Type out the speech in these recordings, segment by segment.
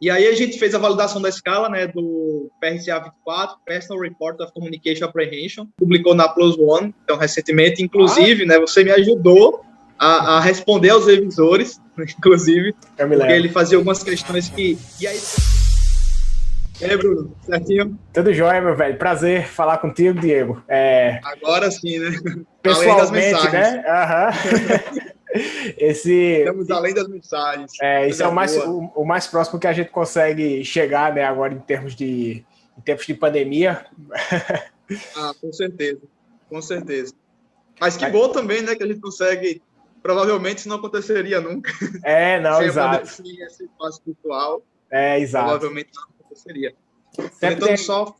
E aí a gente fez a validação da escala, né, do PRCA 24, Personal Report of Communication Apprehension, publicou na PLOS ONE, então, recentemente. Inclusive, né, você me ajudou a responder aos revisores, inclusive, Eu me porque lembro. ele fazia algumas questões que... E aí... E aí, Bruno, certinho? Tudo jóia, meu velho. Prazer falar contigo, Diego. Agora sim, né? Além das Pessoalmente, mensagens. né? Estamos além das mensagens. Isso é o mais próximo que a gente consegue chegar, né, agora em tempos de pandemia. Com certeza, com certeza. Mas que bom também, né, que a gente consegue. Provavelmente isso não aconteceria nunca. Não, exato. Sem esse espaço virtual. Exato. Provavelmente não aconteceria. Tentando só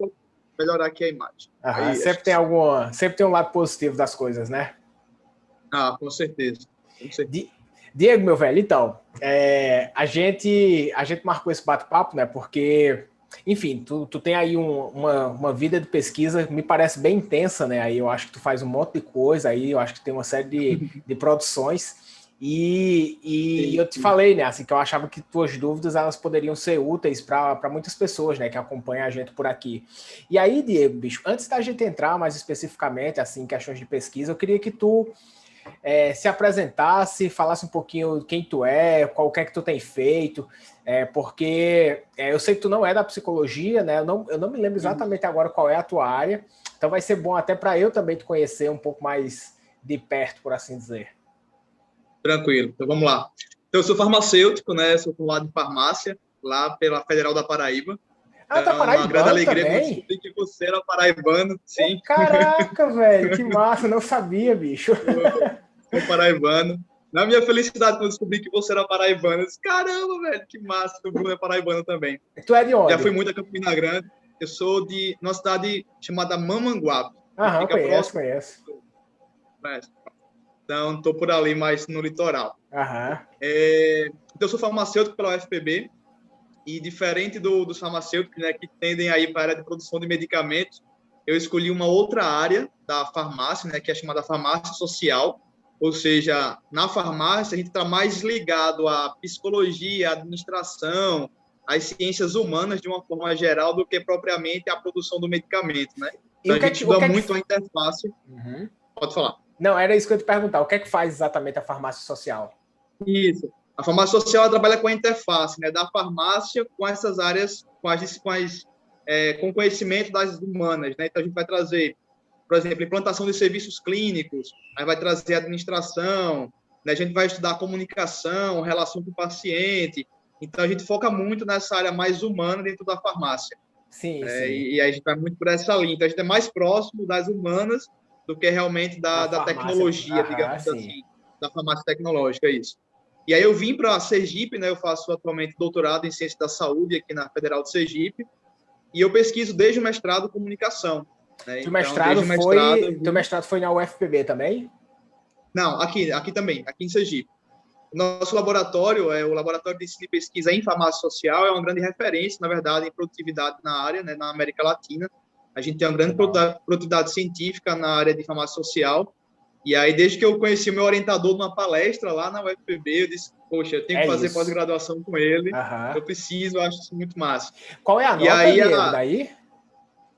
melhorar aqui a imagem. Aí, sempre tem um lado positivo das coisas, né? Com certeza. Com certeza. Diego, meu velho, então, a gente marcou esse bate-papo, né? Porque, enfim, tu tem aí uma vida de pesquisa, me parece bem intensa, né? Aí eu acho que tu faz um monte de coisa, aí eu acho que tem uma série de produções. E eu te falei, né, assim, que eu achava que tuas dúvidas elas poderiam ser úteis para muitas pessoas, né, que acompanham a gente por aqui. E aí, Diego, bicho, antes da gente entrar mais especificamente, assim, em questões de pesquisa, eu queria que tu se apresentasse, falasse um pouquinho quem tu é, o que é que tu tem feito, porque eu sei que tu não é da psicologia, né, eu não me lembro exatamente agora qual é a tua área, então vai ser bom até para eu também te conhecer um pouco mais de perto, por assim dizer. Tranquilo, então vamos lá. Então, eu sou farmacêutico, né? Sou formado em farmácia, lá pela Federal da Paraíba. Tá paraibano uma grande alegria também? quando descobri que você era paraibano, sim. Caraca, velho, que massa, não sabia, bicho. Sou paraibano. Na minha felicidade, quando descobri que você era paraibano, eu disse, caramba, velho, que massa, o Bruno é paraibano também. Tu é de onde? Já fui muito a Campina Grande. Eu sou de uma cidade chamada Mamanguape. Conheço. Então, estou por ali, mais no litoral. Então, eu sou farmacêutico pela UFPB e, diferente dos farmacêuticos, né, que tendem a ir para a área de produção de medicamentos, eu escolhi uma outra área da farmácia, né, que é chamada farmácia social, ou seja, na farmácia a gente está mais ligado à psicologia, à administração, às ciências humanas de uma forma geral do que propriamente à produção do medicamento, né? Então, a gente estuda muito a interface. Pode falar. Não, era isso que eu ia te perguntar. O que é que faz exatamente a farmácia social? Isso. A farmácia social ela trabalha com a interface, né, da farmácia com essas áreas, com conhecimento das humanas, né? Então, a gente vai trazer, por exemplo, implantação de serviços clínicos, aí vai trazer administração, né? A gente vai estudar comunicação, relação com o paciente. Então, a gente foca muito nessa área mais humana dentro da farmácia. Sim. E a gente vai muito por essa linha. Então, a gente é mais próximo das humanas do que realmente da tecnologia, digamos assim, da farmácia tecnológica, isso. E aí eu vim para Sergipe, né? Eu faço atualmente doutorado em Ciência da Saúde aqui na Federal de Sergipe, e eu pesquiso desde o mestrado comunicação. Né? Teu mestrado foi na UFPB também? Não, aqui também, aqui em Sergipe. Nosso laboratório, o Laboratório de Ensino e Pesquisa em Farmácia Social, é uma grande referência, na verdade, em produtividade na área, né, na América Latina. A gente tem uma grande produtividade científica na área de farmácia social. E aí, desde que eu conheci o meu orientador numa palestra lá na UFPB, eu disse, poxa, eu tenho que fazer pós-graduação com ele. Eu preciso, eu acho isso muito massa. Qual é a nota daí?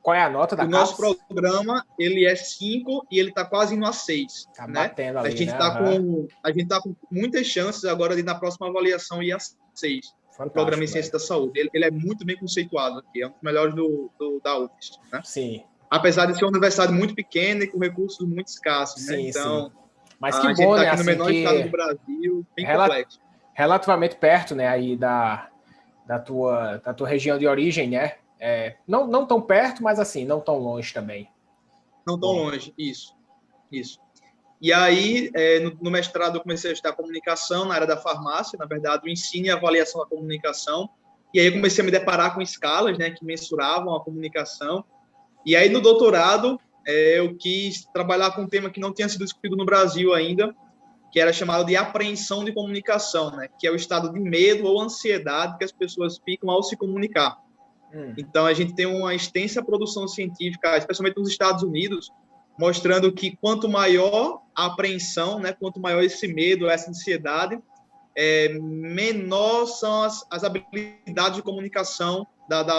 Qual é a nota da O nosso programa, ele é 5 e ele está quase indo a 6. Tá né? batendo ali, a gente está com muitas chances agora de, na próxima avaliação, ir a 6. O programa em Ciência da Saúde. Ele é muito bem conceituado aqui, é um dos melhores da UFES. Né? Sim. Apesar de ser uma universidade muito pequena e com recursos muito escassos. Né? Então, mas que bom, né? A gente está aqui no assim, menor estado do Brasil, bem complexo. Relativamente perto, né, aí da tua região de origem, né? Não tão perto, mas assim, não tão longe também. Não tão longe, isso. E aí, no mestrado, eu comecei a estudar comunicação na área da farmácia, na verdade, o ensino e a avaliação da comunicação. E aí, eu comecei a me deparar com escalas, né, que mensuravam a comunicação. E aí, no doutorado, eu quis trabalhar com um tema que não tinha sido discutido no Brasil ainda, que era chamado de apreensão de comunicação, né, que é o estado de medo ou ansiedade que as pessoas ficam ao se comunicar. Então, a gente tem uma extensa produção científica, especialmente nos Estados Unidos, mostrando que quanto maior a apreensão, né, quanto maior esse medo, essa ansiedade, menor são as habilidades de comunicação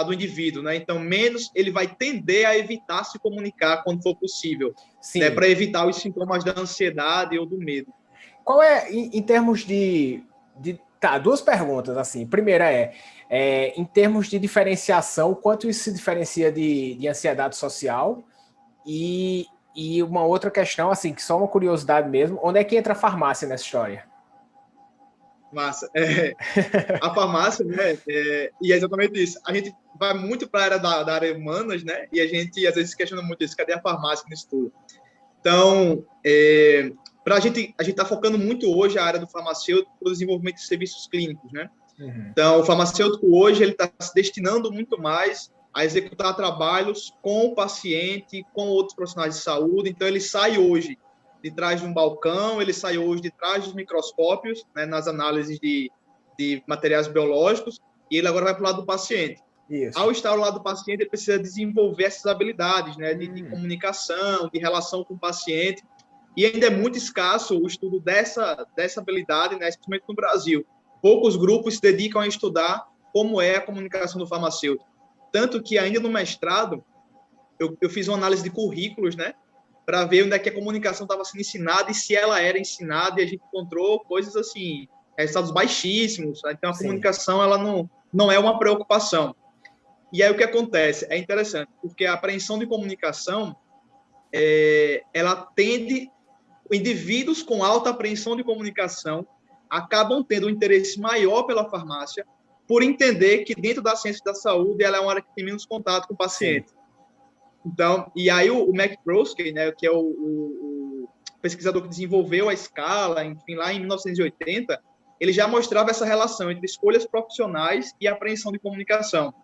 do indivíduo, né? Então, menos ele vai tender a evitar se comunicar quando for possível, né? Para evitar os sintomas da ansiedade ou do medo. Qual é, em termos de tá, duas perguntas, assim. Primeira em termos de diferenciação, quanto isso se diferencia de ansiedade social? E uma outra questão, assim, que só uma curiosidade mesmo, onde é que entra a farmácia nessa história? Massa. A farmácia, né, e é exatamente isso. A gente vai muito para a área da área humanas, né, e a gente às vezes questiona muito isso, cadê a farmácia nisso tudo? Então, a gente está focando muito hoje a área do farmacêutico para o desenvolvimento de serviços clínicos, né? Uhum. Então, o farmacêutico hoje ele está se destinando muito mais a executar trabalhos com o paciente, com outros profissionais de saúde. Então, ele sai hoje de trás de um balcão, ele sai hoje de trás dos microscópios, né, nas análises de materiais biológicos, e ele agora vai para o lado do paciente. Isso. Ao estar ao lado do paciente, ele precisa desenvolver essas habilidades, né, de comunicação, de relação com o paciente, e ainda é muito escasso o estudo dessa habilidade, né, especialmente no Brasil. Poucos grupos se dedicam a estudar como é a comunicação do farmacêutico. Tanto que, ainda no mestrado, eu fiz uma análise de currículos, né, para ver onde é que a comunicação estava sendo ensinada e se ela era ensinada, e a gente encontrou coisas assim, resultados baixíssimos. Né? Então, a comunicação ela não é uma preocupação. E aí, o que acontece? É interessante, porque a apreensão de comunicação, ela tende... Indivíduos com alta apreensão de comunicação acabam tendo um interesse maior pela farmácia, por entender que dentro da ciência da saúde ela é uma área que tem menos contato com o paciente. Sim. Então, e aí o McCloskey, né, que é o pesquisador que desenvolveu a escala, enfim, lá em 1980, ele já mostrava essa relação entre escolhas profissionais e apreensão de comunicação.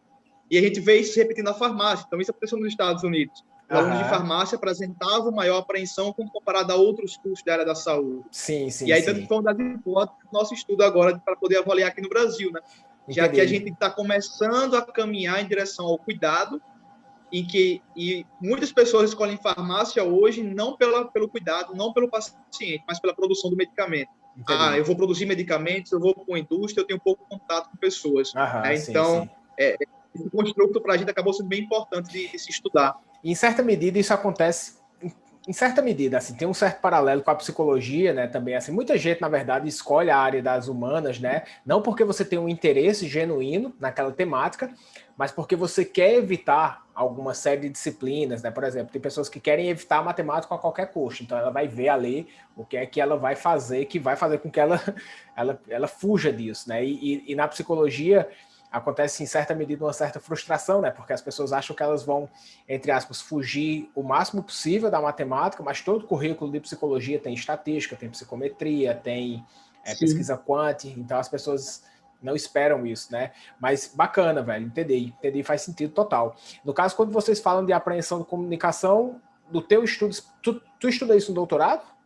E a gente vê isso se repetindo na farmácia. Então, isso aconteceu nos Estados Unidos. Os alunos de farmácia apresentavam maior apreensão quando comparado a outros cursos da área da saúde. Sim. E aí, tanto que foi uma das hipóteses do nosso estudo agora para poder avaliar aqui no Brasil, né? Já que a gente está começando a caminhar em direção ao cuidado, e muitas pessoas escolhem farmácia hoje não pelo cuidado, não pelo paciente, mas pela produção do medicamento. Eu vou produzir medicamentos, eu vou com a indústria, eu tenho pouco contato com pessoas. Né? Então, esse construto para a gente acabou sendo bem importante de se estudar. Em certa medida, isso acontece, em certa medida, assim, tem um certo paralelo com a psicologia, né, também, assim, muita gente, na verdade, escolhe a área das humanas, né, não porque você tem um interesse genuíno naquela temática, mas porque você quer evitar alguma série de disciplinas, né, por exemplo, tem pessoas que querem evitar a matemática a qualquer custo, então ela vai ver ali o que é que ela vai fazer, que vai fazer com que ela fuja disso, né, e na psicologia acontece, em certa medida, uma certa frustração, né? Porque as pessoas acham que elas vão, entre aspas, fugir o máximo possível da matemática, mas todo currículo de psicologia tem estatística, tem psicometria, tem pesquisa quant, então as pessoas não esperam isso, né? Mas bacana, velho, entendi, faz sentido total. No caso, quando vocês falam de apreensão de comunicação, do teu estudo, tu estuda isso no doutorado?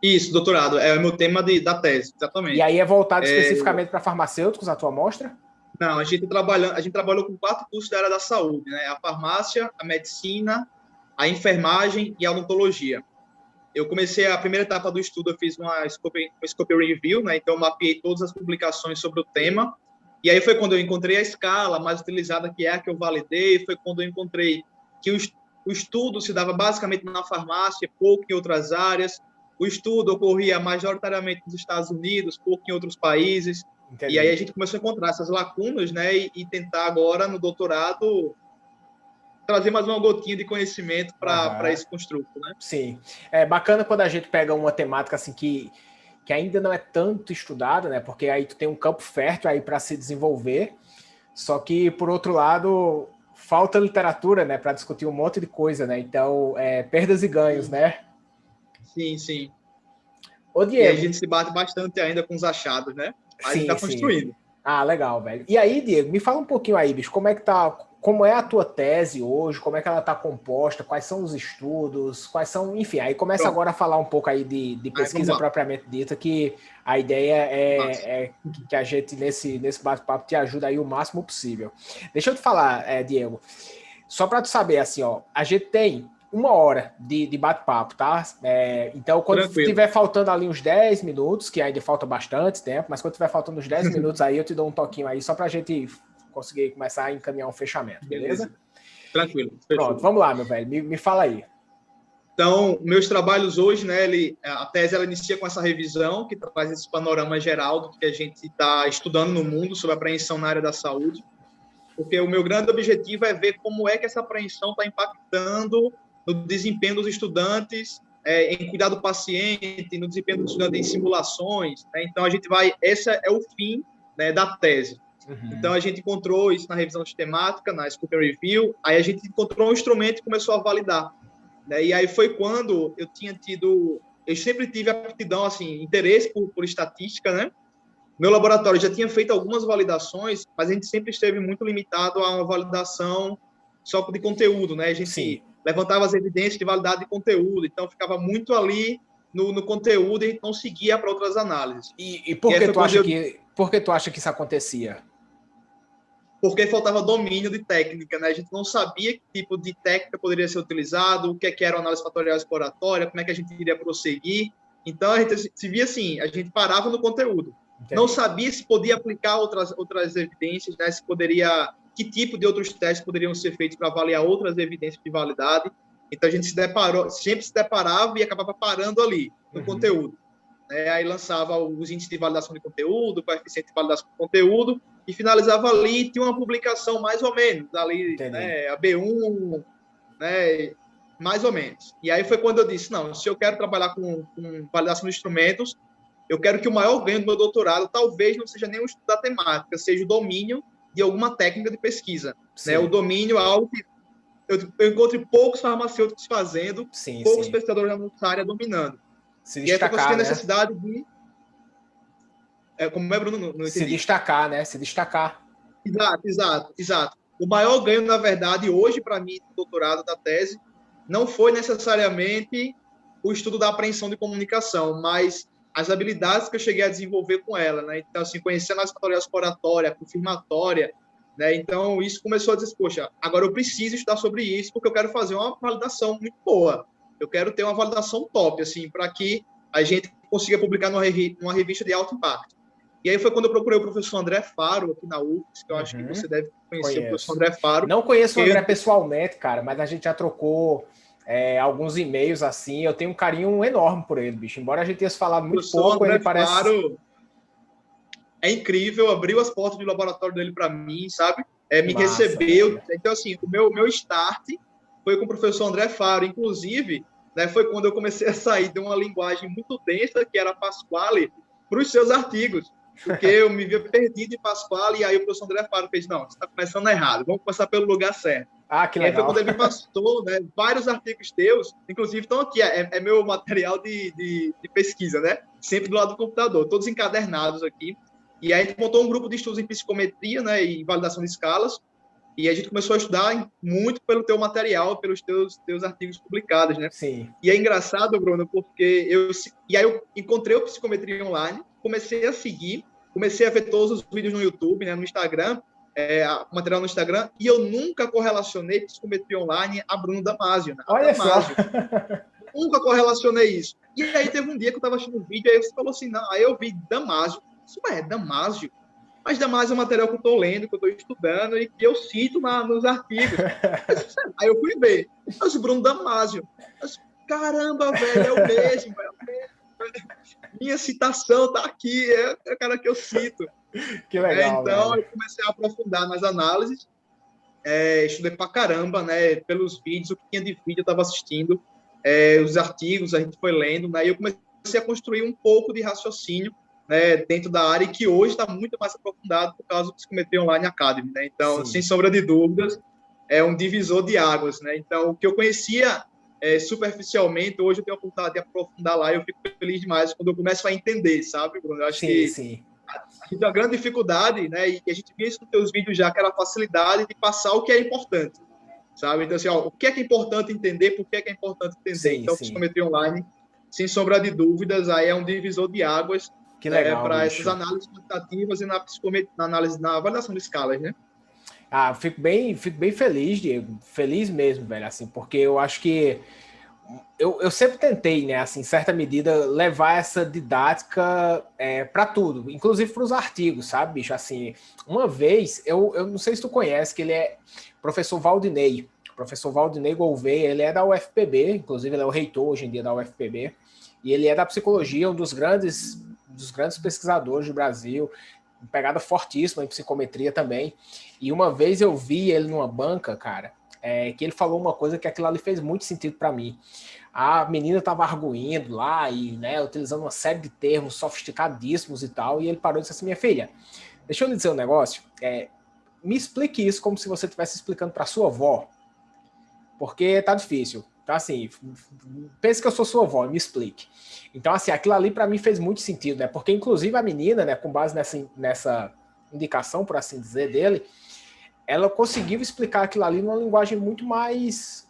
Isso, doutorado. É o meu tema da tese, exatamente. E aí é voltado especificamente para farmacêuticos, a tua amostra? Não, a gente trabalhou com 4 cursos da área da saúde, né? A farmácia, a medicina, a enfermagem e a odontologia. Eu comecei a primeira etapa do estudo, eu fiz uma scope review, né? Então eu mapeei todas as publicações sobre o tema. E aí foi quando eu encontrei a escala mais utilizada, que é a que eu validei, foi quando eu encontrei que o estudo se dava basicamente na farmácia, pouco em outras áreas. O estudo ocorria majoritariamente nos Estados Unidos, pouco em outros países. Entendi. E aí a gente começou a encontrar essas lacunas, né? E tentar agora, no doutorado, trazer mais uma gotinha de conhecimento para esse construto, né? Sim. É bacana quando a gente pega uma temática assim que ainda não é tanto estudada, né? Porque aí tu tem um campo fértil aí para se desenvolver. Só que, por outro lado, falta literatura, né? Para discutir um monte de coisa, né? Então, perdas e ganhos, né? Sim. Ô, Diego, e aí a gente se bate bastante ainda com os achados, né? A gente tá construindo. Ah, legal, velho. E aí, Diego, me fala um pouquinho aí, bicho, como é a tua tese hoje, como é que ela tá composta, quais são os estudos, quais são, enfim, aí começa agora a falar um pouco aí de pesquisa propriamente dita, que a ideia é que a gente, nesse bate-papo, te ajuda aí o máximo possível. Deixa eu te falar, Diego, só para tu saber, assim, ó, a gente tem 1 hora de bate-papo, tá? Então, quando estiver faltando ali uns 10 minutos, que ainda falta bastante tempo, mas quando estiver faltando uns 10 minutos aí, eu te dou um toquinho aí, só pra gente conseguir começar a encaminhar um fechamento, beleza? Tranquilo. Pronto, vamos lá, meu velho, me fala aí. Então, meus trabalhos hoje, né, a tese ela inicia com essa revisão, que traz esse panorama geral do que a gente está estudando no mundo sobre a apreensão na área da saúde, porque o meu grande objetivo é ver como é que essa apreensão está impactando no desempenho dos estudantes, em cuidar do paciente, no desempenho do estudante em simulações, né? Então, esse é o fim, né, da tese. Uhum. Então, a gente encontrou isso na revisão sistemática, na Scope Review, aí a gente encontrou um instrumento e começou a validar. E aí foi quando eu sempre tive aptidão, assim, interesse por estatística, né? Meu laboratório já tinha feito algumas validações, mas a gente sempre esteve muito limitado a uma validação só de conteúdo, né? A gente levantava as evidências de validade de conteúdo, então ficava muito ali no conteúdo e a gente não seguia para outras análises. E por que tu acha que isso acontecia? Porque faltava domínio de técnica, né? A gente não sabia que tipo de técnica poderia ser utilizado, o que era a análise fatorial exploratória, como é que a gente iria prosseguir. Então, a gente se via assim, a gente parava no conteúdo. Entendi. Não sabia se podia aplicar outras evidências, né? Que tipo de outros testes poderiam ser feitos para avaliar outras evidências de validade. Então, a gente sempre se deparava e acabava parando ali, no conteúdo. Aí lançava os índices de validação de conteúdo, o coeficiente de validação de conteúdo, e finalizava ali, tinha uma publicação mais ou menos, ali, né, a B1, né, mais ou menos. E aí foi quando eu disse, não, se eu quero trabalhar com validação de instrumentos, eu quero que o maior ganho do meu doutorado talvez não seja nem o estudo da temática, seja o domínio de alguma técnica de pesquisa. Né? O domínio é algo que eu encontro poucos farmacêuticos fazendo, poucos pesquisadores nessa área dominando. Se destacar, e aí foi a necessidade de... como é, Bruno? Não entendi. Se destacar, né? Se destacar. Exato. O maior ganho, na verdade, hoje, para mim, do doutorado, da tese, não foi necessariamente o estudo da apreensão de comunicação, mas as habilidades que eu cheguei a desenvolver com ela, né? Então, assim, conhecer a análise fatorial exploratória, confirmatória, né? Então, isso começou a dizer, poxa, agora eu preciso estudar sobre isso, porque eu quero fazer uma validação muito boa. Eu quero ter uma validação top, assim, para que a gente consiga publicar numa revista de alto impacto. E aí foi quando eu procurei o professor André Faro, aqui na UFRGS, que eu acho que você deve conhecer o professor André Faro. Não conheço o André pessoalmente, cara, mas a gente já trocou alguns e-mails, assim, eu tenho um carinho enorme por ele, bicho. Embora a gente tenha falado muito pouco, André ele parece... Faro é incrível, abriu as portas do laboratório dele para mim, sabe? Me recebeu. Cara. Então, assim, o meu start foi com o professor André Faro. Inclusive, né, foi quando eu comecei a sair de uma linguagem muito densa, que era Pasquale, para os seus artigos. Porque eu me via perdido em Pasquale, e aí o professor André Faro fez, não, você está começando errado, vamos começar pelo lugar certo. Que legal. E aí foi quando ele me passou, né, vários artigos teus, inclusive estão aqui, é meu material de pesquisa, né? Sempre do lado do computador, todos encadernados aqui. E aí a gente montou um grupo de estudos em psicometria, né, e validação de escalas, e a gente começou a estudar muito pelo teu material, pelos teus artigos publicados, né? Sim. E é engraçado, Bruno, porque eu encontrei o Psicometria Online, comecei a seguir, comecei a ver todos os vídeos no YouTube, né, no Instagram, o material no Instagram, e eu nunca correlacionei Psicometria Online a Bruno Damasio. Né? Olha Damasio. só! Nunca correlacionei isso. E aí teve um dia que eu estava assistindo um vídeo, aí você falou assim, não, aí eu vi Damasio. Isso é Damasio? Mas Damasio é um material que eu estou lendo, que eu estou estudando e que eu cito nos artigos. Aí eu fui ver. Eu disse, Bruno Damasio. Eu disse, caramba, velho, é o mesmo. Minha citação tá aqui, é o cara que eu cito. Que legal, então, velho. eu comecei a aprofundar nas análises, estudei pra caramba, né, pelos vídeos, o que tinha de vídeo eu estava assistindo, os artigos a gente foi lendo, né, e eu comecei a construir um pouco de raciocínio, né, dentro da área, que hoje está muito mais aprofundado por causa do Psicometria Online Academy, né, então, sem sombra de dúvidas, é um divisor de águas, né, então, o que eu conhecia superficialmente, hoje eu tenho a oportunidade de aprofundar lá, e eu fico feliz demais quando eu começo a entender, sabe, Bruno? Eu acho que a gente tem uma grande dificuldade, né, e a gente via isso nos teus vídeos já, que era a facilidade de passar o que é importante, sabe? Então, assim, o que é importante entender, por que é importante entender? Então, Psicometria Online, sem sombra de dúvidas, aí é um divisor de águas para essas análises quantitativas e na análise, na validação de escalas, né? Ah, fico bem feliz, Diego. Feliz mesmo, velho, assim, porque eu acho que eu sempre tentei, né, assim, em certa medida, levar essa didática para tudo, inclusive para os artigos, sabe, bicho? Assim, uma vez, eu não sei se tu conhece, que ele é professor Valdinei. Professor Valdinei Gouveia, ele é da UFPB, inclusive ele é o reitor hoje em dia da UFPB, e ele é da psicologia, um dos grandes pesquisadores do Brasil, pegada fortíssima em psicometria também. E uma vez eu vi ele numa banca, cara, que ele falou uma coisa que aquilo ali fez muito sentido para mim. A menina estava arguindo lá e, né, utilizando uma série de termos sofisticadíssimos e tal, e ele parou e disse assim: minha filha, deixa eu lhe dizer um negócio, me explique isso como se você estivesse explicando para sua avó, porque tá difícil. Então, assim, pense que eu sou sua avó, me explique. Então, assim, aquilo ali para mim fez muito sentido, né? Porque, inclusive, a menina, né, com base nessa indicação, por assim dizer, dele, ela conseguiu explicar aquilo ali numa linguagem muito mais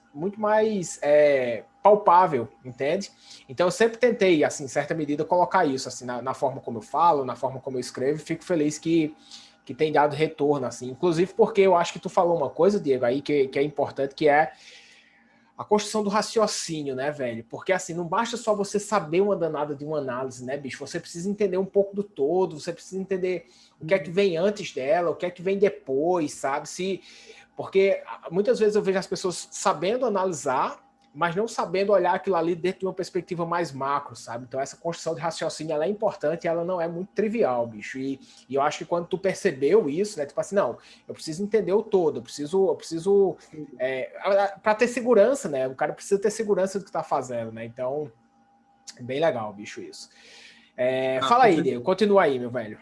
palpável, entende? Então eu sempre tentei, assim, em certa medida, colocar isso assim na forma como eu falo, na forma como eu escrevo. Fico feliz que tem dado retorno, assim. Inclusive porque eu acho que tu falou uma coisa, Diego, aí que é importante, que é a construção do raciocínio, né, velho? Porque assim, não basta só você saber uma danada de uma análise, né, bicho? Você precisa entender um pouco do todo, você precisa entender o que é que vem antes dela, o que é que vem depois, sabe? Porque muitas vezes eu vejo as pessoas sabendo analisar, mas não sabendo olhar aquilo ali dentro de uma perspectiva mais macro, sabe? Então essa construção de raciocínio, ela é importante e ela não é muito trivial, bicho. E eu acho que quando tu percebeu isso, né, tipo assim, não, eu preciso entender o todo, eu preciso para ter segurança, né? O cara precisa ter segurança do que tá fazendo, né? Então, é bem legal, bicho, isso. Fala aí, Diego, continua aí, meu velho.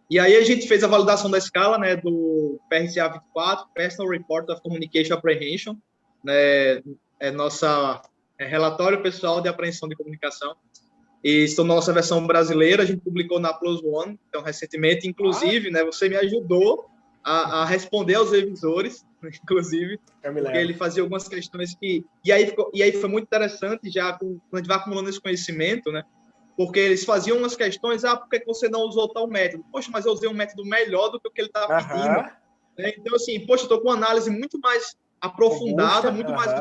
E aí a gente fez a validação da escala, né, do PRCA 24, Personal Report of Communication Apprehension, né, nossa relatório pessoal de apreensão de comunicação. E estou na nossa versão brasileira, a gente publicou na Plus One, então recentemente, inclusive, né, você me ajudou a responder aos revisores, inclusive, porque ele fazia algumas questões que... E aí foi muito interessante, já quando a gente vai acumulando esse conhecimento, né, porque eles faziam umas questões, por que você não usou tal método? Poxa, mas eu usei um método melhor do que o que ele estava pedindo. Né? Então, assim, poxa, eu estou com uma análise muito mais aprofundada, muito mais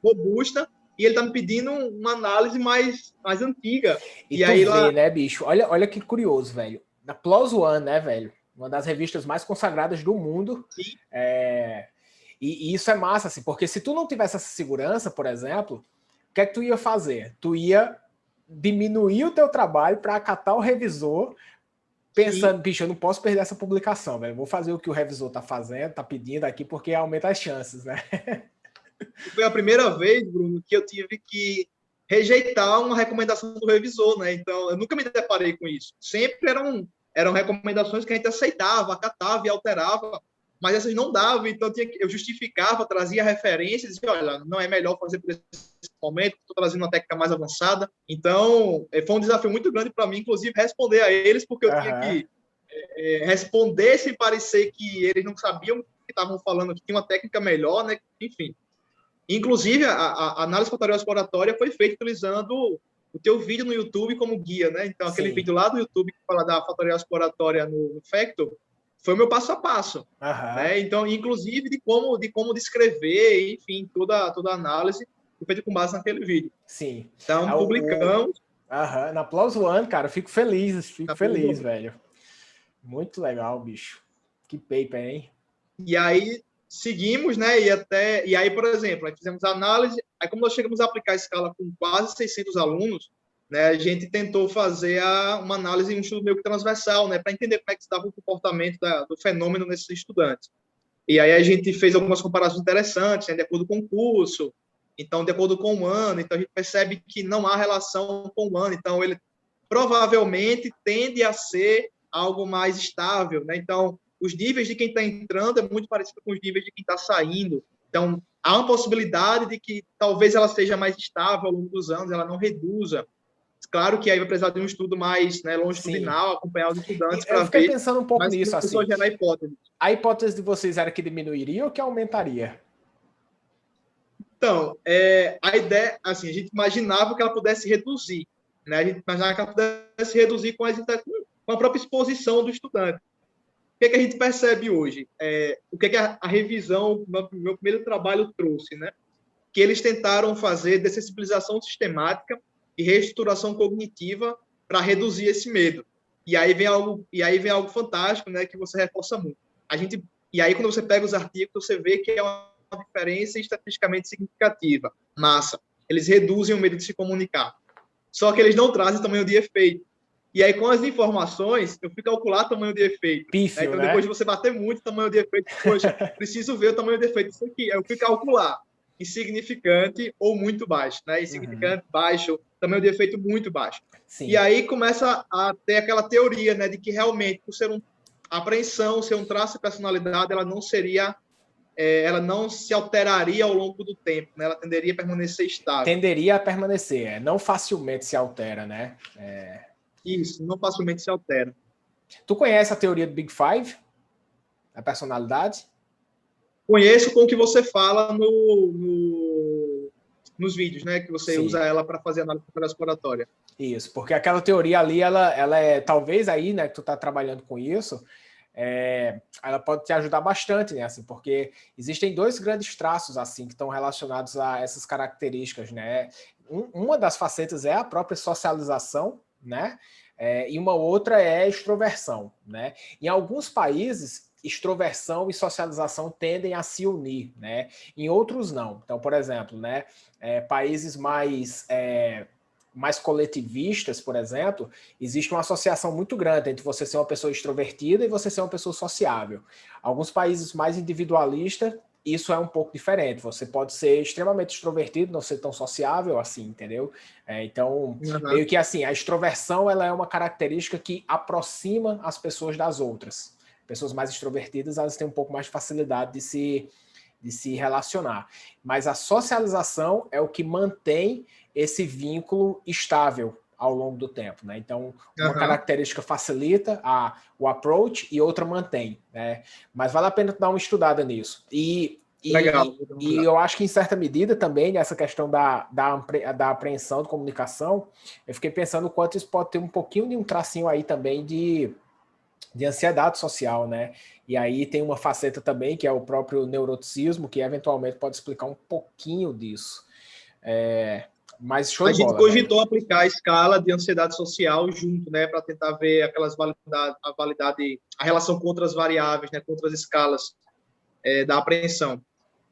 robusta, e ele está me pedindo uma análise mais antiga. E tu aí vê, né, bicho? Olha que curioso, velho. Na PLOS ONE, né, velho? Uma das revistas mais consagradas do mundo. Sim. E isso é massa, assim, porque se tu não tivesse essa segurança, por exemplo, o que é que tu ia fazer? Tu ia diminuir o teu trabalho para acatar o revisor, pensando, bicho, eu não posso perder essa publicação, velho. Vou fazer o que o revisor tá fazendo, tá pedindo aqui, porque aumenta as chances, né? Foi a primeira vez, Bruno, que eu tive que rejeitar uma recomendação do revisor, né? Então, eu nunca me deparei com isso. Sempre eram recomendações que a gente aceitava, acatava e alterava, mas essas não davam, então eu justificava, trazia referências, dizia, olha, não é melhor fazer por esse momento, estou trazendo uma técnica mais avançada. Então, foi um desafio muito grande para mim, inclusive, responder a eles, porque eu tinha que responder sem parecer que eles não sabiam que estavam falando, que tinha uma técnica melhor, né? Enfim. Inclusive, a análise fatorial exploratória foi feita utilizando o teu vídeo no YouTube como guia, né? Então, aquele vídeo lá do YouTube que fala da fatorial exploratória no Factor foi o meu passo a passo. Né? Então, inclusive, de como descrever, enfim, toda a análise foi feita com base naquele vídeo. Sim. Então, publicamos. Na Plus One, cara, fico feliz, velho. Muito legal, bicho. Que paper, hein? E aí, seguimos, né? E aí, por exemplo, aí fizemos a análise. Aí, como nós chegamos a aplicar a escala com quase 600 alunos, né, a gente tentou fazer uma análise, um estudo meio que transversal, né, para entender como é que estava o comportamento do fenômeno nesses estudantes. E aí a gente fez algumas comparações interessantes, né, de acordo com o curso, então, de acordo com o ano. Então, a gente percebe que não há relação com o ano. Então, ele provavelmente tende a ser algo mais estável, né? Então, os níveis de quem está entrando é muito parecido com os níveis de quem está saindo. Então, há uma possibilidade de que talvez ela seja mais estável ao longo dos anos, ela não reduza. Claro que aí vai precisar de um estudo mais, né, longitudinal, acompanhar os estudantes para ver. Eu fiquei pensando um pouco mas nisso, assim. Já na hipótese. A hipótese de vocês era que diminuiria ou que aumentaria? Então, a ideia, assim, a gente imaginava que ela pudesse reduzir, né? A gente imaginava que ela pudesse reduzir com a própria exposição do estudante. que a gente percebe hoje? O que a revisão, meu primeiro trabalho trouxe, né? Que eles tentaram fazer dessensibilização sistemática e reestruturação cognitiva para reduzir esse medo. E aí vem algo fantástico, né, que você reforça muito. E aí, quando você pega os artigos, você vê que é uma diferença estatisticamente significativa. Massa. Eles reduzem o medo de se comunicar. Só que eles não trazem tamanho de efeito. E aí, com as informações, eu fui calcular tamanho de efeito. Pífio, Então, né? depois de você bater muito tamanho de efeito, poxa, preciso ver o tamanho de efeito disso aqui. Aí eu fui calcular insignificante ou muito baixo, né? Insignificante, baixo, tamanho de efeito muito baixo. Sim. E aí começa a ter aquela teoria, né, de que realmente, por ser a apreensão, ser um traço de personalidade, ela não se alteraria ao longo do tempo, né? Ela tenderia a permanecer estável. Tenderia a permanecer, não facilmente se altera, né? Isso, não facilmente se altera. Tu conhece a teoria do Big Five? A personalidade? Conheço com o que você fala nos vídeos, né? Que você usa ela para fazer análise exploratória. Isso, porque aquela teoria ali, ela é, talvez aí, né, que tu tá trabalhando com isso, ela pode te ajudar bastante, né, assim, porque existem dois grandes traços, assim, que estão relacionados a essas características, né. Uma das facetas é a própria socialização, né, e uma outra é a extroversão, né. Em alguns países, extroversão e socialização tendem a se unir, né, em outros não. Então, por exemplo, né, países mais coletivistas, por exemplo, existe uma associação muito grande entre você ser uma pessoa extrovertida e você ser uma pessoa sociável. Alguns países mais individualistas, isso é um pouco diferente. Você pode ser extremamente extrovertido, não ser tão sociável assim, entendeu? Então, meio que assim, a extroversão ela é uma característica que aproxima as pessoas das outras. Pessoas mais extrovertidas, elas têm um pouco mais de facilidade de se relacionar. Mas a socialização é o que mantém esse vínculo estável ao longo do tempo, né? Então, uma característica facilita o approach e outra mantém, né? Mas vale a pena dar uma estudada nisso. Legal. E eu acho que, em certa medida, também, nessa questão da apreensão de comunicação, eu fiquei pensando o quanto isso pode ter um pouquinho de um tracinho aí também de ansiedade social, né? E aí tem uma faceta também, que é o próprio neuroticismo, que eventualmente pode explicar um pouquinho disso. Mas show de bola. A gente cogitou aplicar a escala de ansiedade social junto, né? Para tentar ver aquelas a relação com outras variáveis, né? Com outras escalas da apreensão.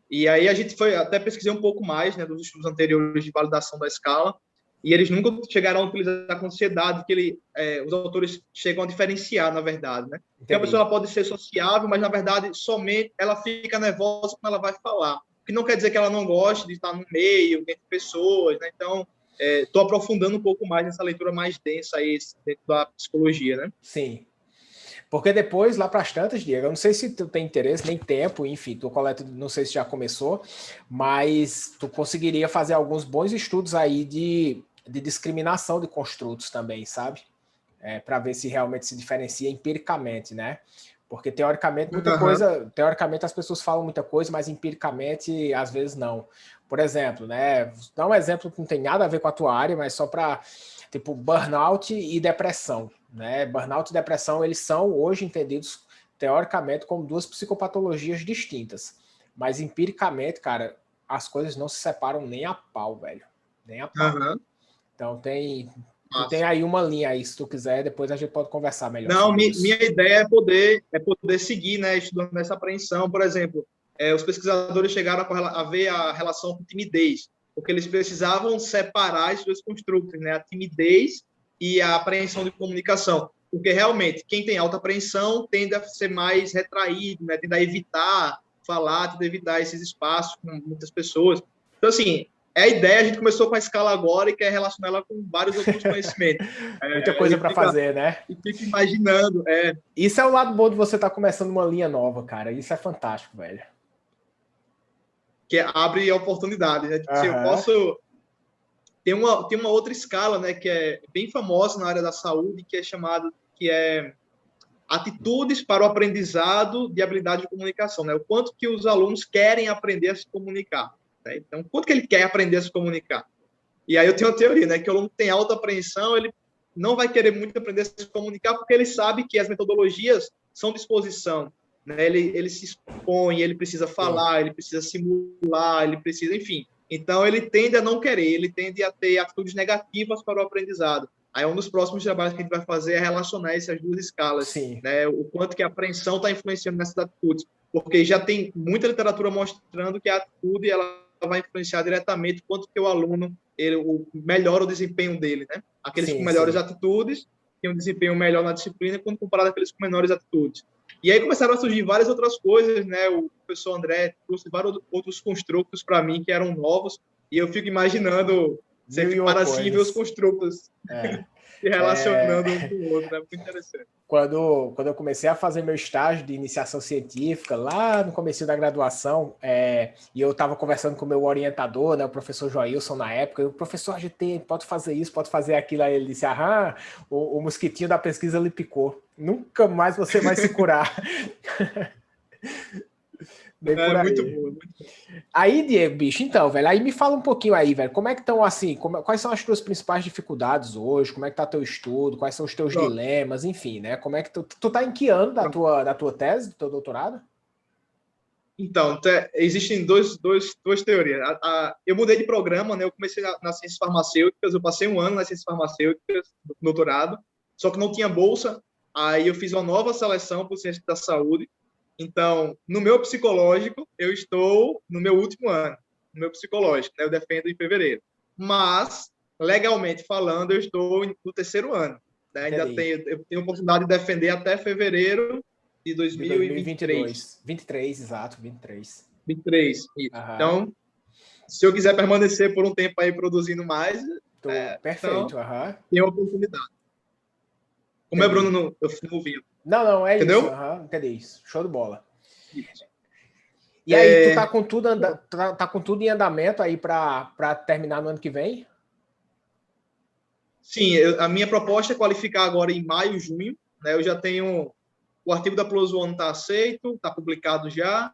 E aí a gente até pesquisei um pouco mais, né? Dos estudos anteriores de validação da escala. E eles nunca chegaram a utilizar com ansiedade, que os autores chegam a diferenciar, na verdade, né? Porque a pessoa pode ser sociável, mas, na verdade, somente ela fica nervosa quando ela vai falar. O que não quer dizer que ela não goste de estar no meio, entre pessoas, né? Então, estou aprofundando um pouco mais nessa leitura mais densa aí, dentro da psicologia, né? Sim. Porque depois, lá para as tantas, Diego, eu não sei se tu tem interesse, nem tempo, enfim, tu coleta, não sei se já começou, mas tu conseguiria fazer alguns bons estudos aí de discriminação de construtos também, sabe? Para ver se realmente se diferencia empiricamente, né? Porque teoricamente muita coisa, teoricamente as pessoas falam muita coisa, mas empiricamente às vezes não. Por exemplo, né? Vou dar um exemplo que não tem nada a ver com a tua área, mas só para tipo burnout e depressão, né? Burnout e depressão, eles são hoje entendidos teoricamente como duas psicopatologias distintas, mas empiricamente, cara, as coisas não se separam nem a pau, velho, nem a pau. Então tem aí uma linha aí, se tu quiser, depois a gente pode conversar melhor. Não, minha ideia é poder seguir, né, estudando essa apreensão. Por exemplo, os pesquisadores chegaram a ver a relação com timidez, porque eles precisavam separar esses dois construtos, né, a timidez e a apreensão de comunicação. Porque, realmente, quem tem alta apreensão tende a ser mais retraído, né, tende a evitar falar, tende a evitar esses espaços com muitas pessoas. Então, assim, a ideia, a gente começou com a escala agora e quer relacionar ela com vários outros conhecimentos. Muita coisa para fazer, né? E fica imaginando. Isso é o lado bom de você estar começando uma linha nova, cara. Isso é fantástico, velho. Que abre oportunidades, né? Se eu posso... Tem uma outra escala, né, que é bem famosa na área da saúde, que é atitudes para o aprendizado de habilidade de comunicação, né? O quanto que os alunos querem aprender a se comunicar. Né? Então, quanto que ele quer aprender a se comunicar? E aí eu tenho uma teoria, né, que o aluno que tem alta apreensão, ele não vai querer muito aprender a se comunicar, porque ele sabe que as metodologias são de exposição, né? Ele se expõe, ele precisa falar, ele precisa simular, ele precisa, enfim. Então, ele tende a não querer, ele tende a ter atitudes negativas para o aprendizado. Aí, um dos próximos trabalhos que a gente vai fazer é relacionar essas duas escalas, Sim. né? O quanto que a apreensão está influenciando nessas atitudes, porque já tem muita literatura mostrando que a atitude ela vai influenciar diretamente quanto que o aluno melhora o desempenho dele, né? Aqueles com melhores atitudes têm um desempenho melhor na disciplina quando comparado àqueles com menores atitudes. E aí começaram a surgir várias outras coisas, né? O professor André trouxe vários outros construtos para mim que eram novos, e eu fico imaginando você ficar assim e ver os construtos se relacionando um com o outro, é muito interessante. Quando eu comecei a fazer meu estágio de iniciação científica, lá no começo da graduação, e eu estava conversando com o meu orientador, né, o professor Joilson, na época, e o professor, a gente pode fazer isso, pode fazer aquilo, aí ele disse, o mosquitinho da pesquisa lhe picou, nunca mais você vai se curar. Bem por aí. Muito bom, muito bom. Aí, Diego, bicho, então, velho, aí me fala um pouquinho aí, velho, como é que estão, assim, quais são as tuas principais dificuldades hoje, como é que tá teu estudo, quais são os teus dilemas, enfim, né, como é que tu tá em que ano da tua tese, do teu doutorado? Então, existem duas teorias. Eu mudei de programa, né, eu comecei nas ciências farmacêuticas, eu passei um ano nas ciências farmacêuticas, no doutorado, só que não tinha bolsa, aí eu fiz uma nova seleção por ciência da saúde. Então, no meu psicológico, eu estou no meu último ano, no meu psicológico, né? Eu defendo em fevereiro. Mas, legalmente falando, eu estou no terceiro ano. Né? Eu tenho a oportunidade de defender até fevereiro de 2023. 23, exato, 23. 23, isso. Então, se eu quiser permanecer por um tempo aí produzindo mais, perfeito, então, tenho a oportunidade. Como é Bruno no vinho. Não, é entendeu? Isso. Entendi isso. Show de bola. Isso. E aí, tu tá com tudo, tá com tudo em andamento aí para terminar no ano que vem? Sim, a minha proposta é qualificar agora em maio, junho. Né? Eu já tenho o artigo da Plus One está aceito, está publicado já.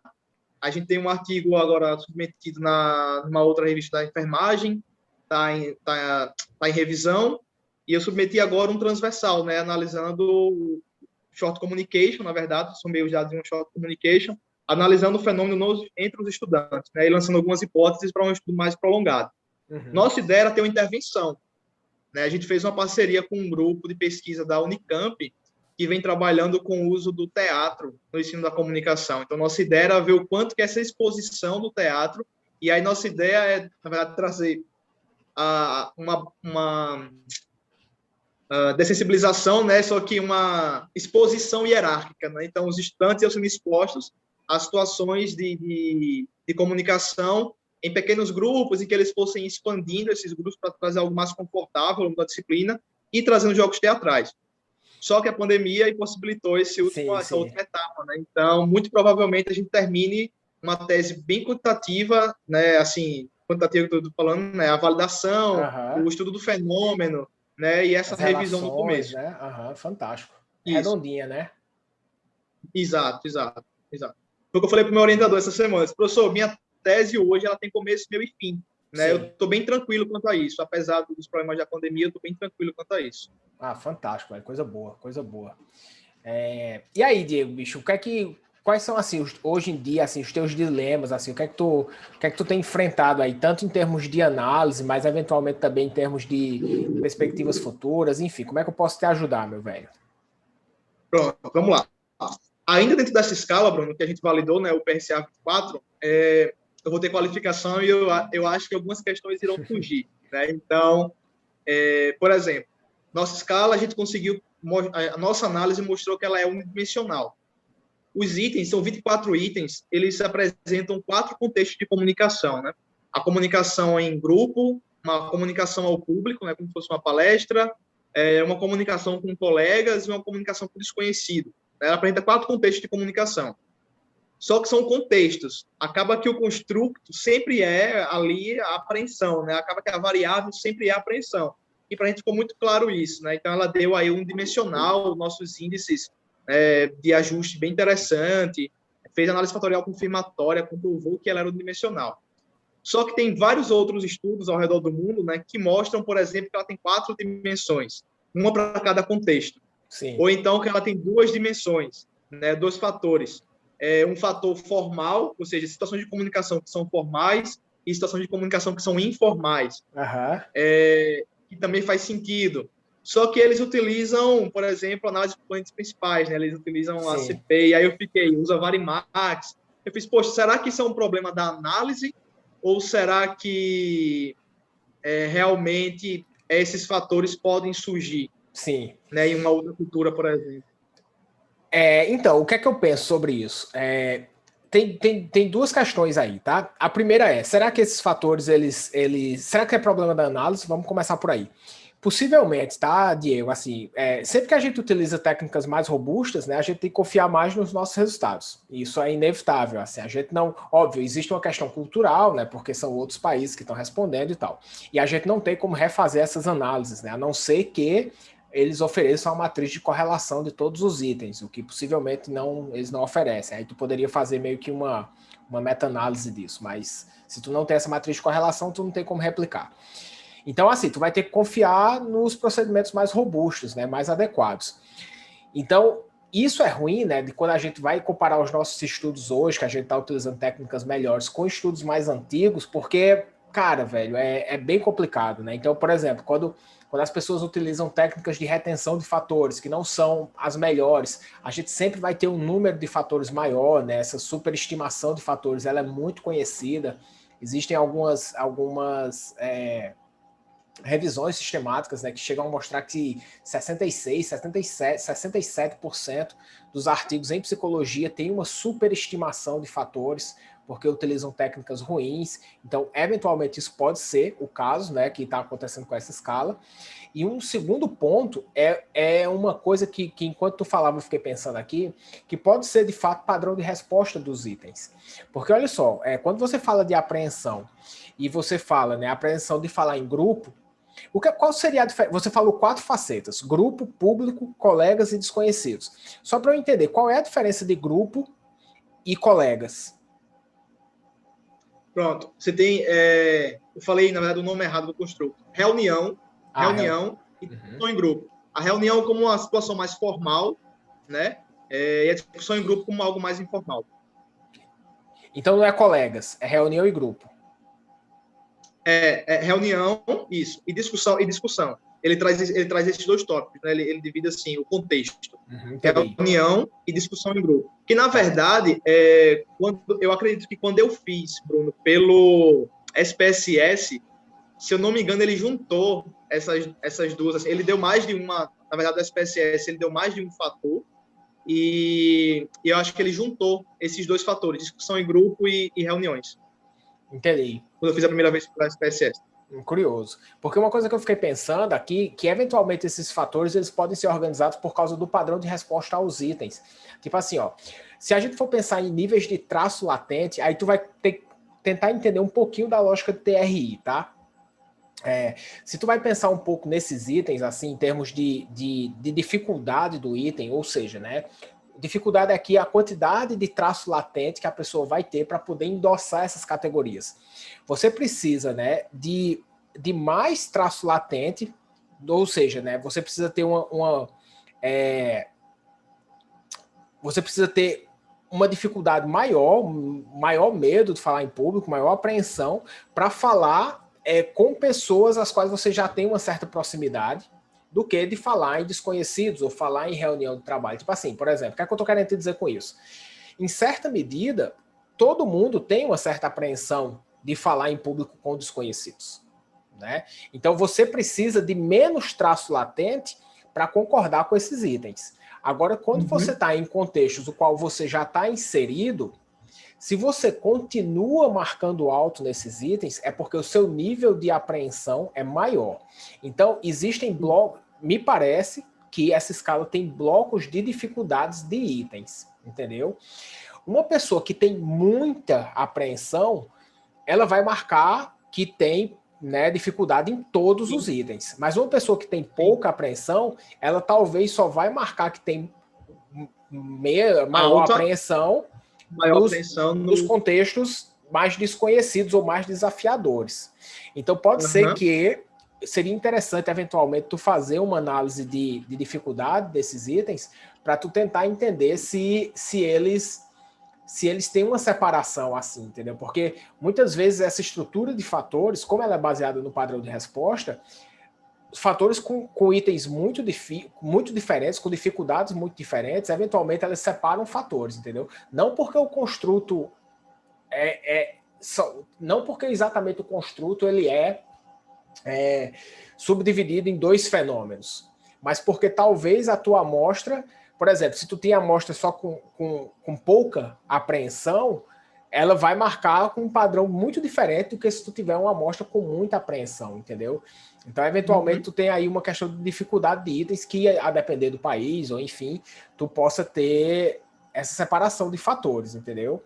A gente tem um artigo agora submetido numa outra revista da enfermagem, está em revisão. E eu submeti agora um transversal, né? Analisando short communication, na verdade, somei os dados em um short communication, analisando o fenômeno entre os estudantes, né, e lançando algumas hipóteses para um estudo mais prolongado. Nossa ideia era ter uma intervenção. Né? A gente fez uma parceria com um grupo de pesquisa da Unicamp, que vem trabalhando com o uso do teatro no ensino da comunicação. Então, nossa ideia era ver o quanto que essa exposição do teatro, e aí nossa ideia é, na verdade, trazer uma dessensibilização, né? Só que uma exposição hierárquica, né? Então, os estudantes iam sendo expostos a situações de comunicação em pequenos grupos, em que eles fossem expandindo esses grupos para trazer algo mais confortável da disciplina e trazendo jogos teatrais. Só que a pandemia impossibilitou essa última etapa, né? Então, muito provavelmente a gente termine uma tese bem quantitativa, né? Assim, quantitativa que eu estou falando, né? A validação, o estudo do fenômeno, né? E essa revisão no começo. Né? Fantástico. Isso. Redondinha, né? Exato. Foi o que eu falei para o meu orientador essa semana. Professor, minha tese hoje ela tem começo, meio e fim. Né? Eu estou bem tranquilo quanto a isso. Apesar dos problemas da pandemia, eu estou bem tranquilo quanto a isso. Fantástico, velho. Coisa boa. E aí, Diego, bicho, quais são, assim, hoje em dia, assim, os teus dilemas, assim, o que é que tu tem enfrentado aí, tanto em termos de análise, mas eventualmente também em termos de perspectivas futuras, enfim, como é que eu posso te ajudar, meu velho? Pronto, vamos lá. Ainda dentro dessa escala, Bruno, que a gente validou, né, o PRCA 24, eu vou ter qualificação e eu acho que algumas questões irão fugir, né? Então, por exemplo, nossa escala, a gente conseguiu, a nossa análise mostrou que ela é unidimensional. Os itens, são 24 itens, eles apresentam 4 contextos de comunicação, né? A comunicação em grupo, uma comunicação ao público, né, como se fosse uma palestra, uma comunicação com colegas e uma comunicação com desconhecido. Ela apresenta 4 contextos de comunicação. Só que são contextos. Acaba que o construto sempre é ali a apreensão, né? Acaba que a variável sempre é a apreensão. E para a gente ficou muito claro isso, né? Então, ela deu aí um dimensional, nossos índices de ajuste bem interessante, fez análise fatorial confirmatória, comprovou que ela era unidimensional. Só que tem vários outros estudos ao redor do mundo, né, que mostram, por exemplo, que ela tem 4 dimensões, uma para cada contexto. Sim. Ou então que ela tem 2 dimensões. né, dois fatores. Um fator formal, ou seja, situações de comunicação que são formais e situações de comunicação que são informais, que também faz sentido. Só que eles utilizam, por exemplo, análise de componentes principais, né? Eles utilizam a CPI, aí eu usa Varimax. Eu fiz, poxa, será que isso é um problema da análise? Ou será que realmente esses fatores podem surgir? Sim. Né, em uma outra cultura, por exemplo. Então, o que é que eu penso sobre isso? Tem duas questões aí, tá? A primeira será que esses fatores, será que é problema da análise? Vamos começar por aí. Possivelmente, tá, Diego? Assim, sempre que a gente utiliza técnicas mais robustas, né, a gente tem que confiar mais nos nossos resultados. Isso é inevitável. Assim, a gente não, óbvio, existe uma questão cultural, né, porque são outros países que estão respondendo e tal. E a gente não tem como refazer essas análises, né, a não ser que eles ofereçam a matriz de correlação de todos os itens, o que possivelmente eles não oferecem. Aí tu poderia fazer meio que uma meta-análise disso, mas se tu não tem essa matriz de correlação, tu não tem como replicar. Então, assim, tu vai ter que confiar nos procedimentos mais robustos, né, mais adequados. Então, isso é ruim, né, de quando a gente vai comparar os nossos estudos hoje, que a gente está utilizando técnicas melhores, com estudos mais antigos, porque, cara, velho, é bem complicado, né? Então, por exemplo, quando as pessoas utilizam técnicas de retenção de fatores, que não são as melhores, a gente sempre vai ter um número de fatores maior, né? Essa superestimação de fatores, ela é muito conhecida. Existem algumas revisões sistemáticas, né, que chegam a mostrar que 66, 77, 67% dos artigos em psicologia têm uma superestimação de fatores, porque utilizam técnicas ruins. Então, eventualmente, isso pode ser o caso, né, que está acontecendo com essa escala. E um segundo ponto é uma coisa que enquanto tu falava, eu fiquei pensando aqui, que pode ser, de fato, padrão de resposta dos itens. Porque, olha só, quando você fala de apreensão, e você fala, né, apreensão de falar em grupo, qual seria a diferença? Você falou 4 facetas: grupo, público, colegas e desconhecidos. Só para eu entender, qual é a diferença de grupo e colegas? Pronto. Você tem... eu falei, na verdade, o nome errado do construto. Reunião e discussão em grupo. A reunião como uma situação mais formal, né? E a discussão em grupo como algo mais informal. Então não é colegas, é reunião e grupo. Reunião, isso, e discussão. Ele traz esses dois tópicos, né? Ele divide assim o contexto. Reunião e discussão em grupo. Que, na verdade, eu acredito que quando eu fiz, Bruno, pelo SPSS, se eu não me engano, ele juntou essas duas. Assim, ele deu mais de uma... Na verdade, o SPSS, ele deu mais de um fator, e eu acho que ele juntou esses dois fatores, discussão em grupo e reuniões. Entendi. Quando eu fiz a primeira vez para a SPSS. Curioso. Porque uma coisa que eu fiquei pensando aqui, que eventualmente esses fatores eles podem ser organizados por causa do padrão de resposta aos itens. Tipo assim, ó, se a gente for pensar em níveis de traço latente, aí tu vai tentar entender um pouquinho da lógica do TRI, tá? Se tu vai pensar um pouco nesses itens, assim, em termos de dificuldade do item, ou seja, né? Dificuldade aqui é a quantidade de traço latente que a pessoa vai ter para poder endossar essas categorias. Você precisa, né, de mais traço latente, ou seja, né, você precisa ter você precisa ter uma dificuldade maior medo de falar em público, maior apreensão para falar com pessoas às quais você já tem uma certa proximidade, do que de falar em desconhecidos ou falar em reunião de trabalho. Tipo assim, por exemplo, o que é que eu estou querendo te dizer com isso? Em certa medida, todo mundo tem uma certa apreensão de falar em público com desconhecidos, né? Então você precisa de menos traço latente para concordar com esses itens. Agora, quando você está em contextos no qual você já está inserido, se você continua marcando alto nesses itens, é porque o seu nível de apreensão é maior. Então, existem blocos, me parece que essa escala tem blocos de dificuldades de itens, entendeu? Uma pessoa que tem muita apreensão, ela vai marcar que tem, né, dificuldade em todos os itens. Mas uma pessoa que tem pouca apreensão, ela talvez só vai marcar que tem maior apreensão nos contextos mais desconhecidos ou mais desafiadores. Então pode ser que seria interessante eventualmente tu fazer uma análise de dificuldade desses itens para tu tentar entender se eles têm uma separação assim, entendeu? Porque muitas vezes essa estrutura de fatores, como ela é baseada no padrão de resposta, os fatores com itens muito diferentes, com dificuldades muito diferentes, eventualmente elas separam fatores, entendeu? Não porque o construto não porque exatamente o construto ele é subdividido em dois fenômenos, mas porque talvez a tua amostra, por exemplo, se tu tem amostra só com pouca apreensão, ela vai marcar com um padrão muito diferente do que se tu tiver uma amostra com muita apreensão, entendeu? Então, eventualmente, tu tem aí uma questão de dificuldade de itens que, a depender do país, ou enfim, tu possa ter essa separação de fatores, entendeu?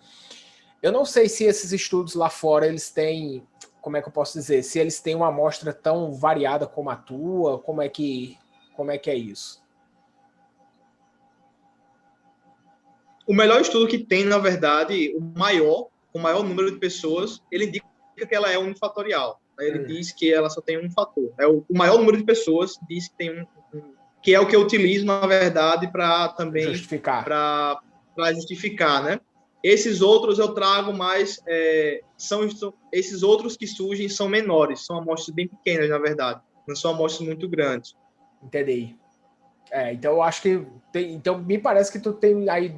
Eu não sei se esses estudos lá fora, eles têm, como é que eu posso dizer, se eles têm uma amostra tão variada como a tua, como é que é isso? O melhor estudo que tem, na verdade, o maior número de pessoas, ele indica que ela é unifatorial. Ele diz que ela só tem um fator. O maior número de pessoas diz que tem que é o que eu utilizo, na verdade, para também justificar. Para justificar, né? Esses outros eu trago mais, esses outros que surgem são menores, são amostras bem pequenas, na verdade, não são amostras muito grandes. Entendi. Então eu acho que então me parece que tu tem aí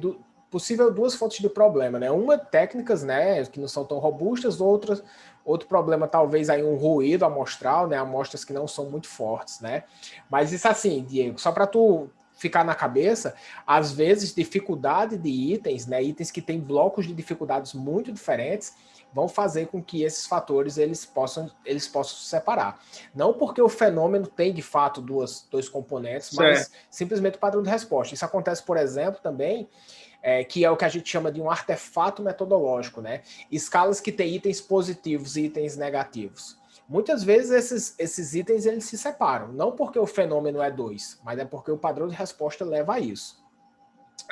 possível duas fontes de problema, né? Uma, técnicas, né, que não são tão robustas, outro problema talvez aí um ruído amostral, né, amostras que não são muito fortes, né? Mas isso assim, Diego, só para tu ficar na cabeça, às vezes dificuldade de itens, né, itens que têm blocos de dificuldades muito diferentes, vão fazer com que esses fatores eles possam se separar. Não porque o fenômeno tem de fato dois componentes, mas simplesmente o padrão de resposta. Isso acontece, por exemplo, também que é o que a gente chama de um artefato metodológico, né? Escalas que têm itens positivos e itens negativos. Muitas vezes esses itens eles se separam, não porque o fenômeno é 2, mas é porque o padrão de resposta leva a isso.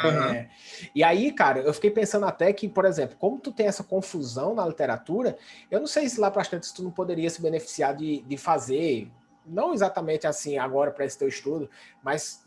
Uhum. E aí, cara, eu fiquei pensando até que, por exemplo, como tu tem essa confusão na literatura, eu não sei se lá para frente tu não poderia se beneficiar de fazer, não exatamente assim agora para esse teu estudo, mas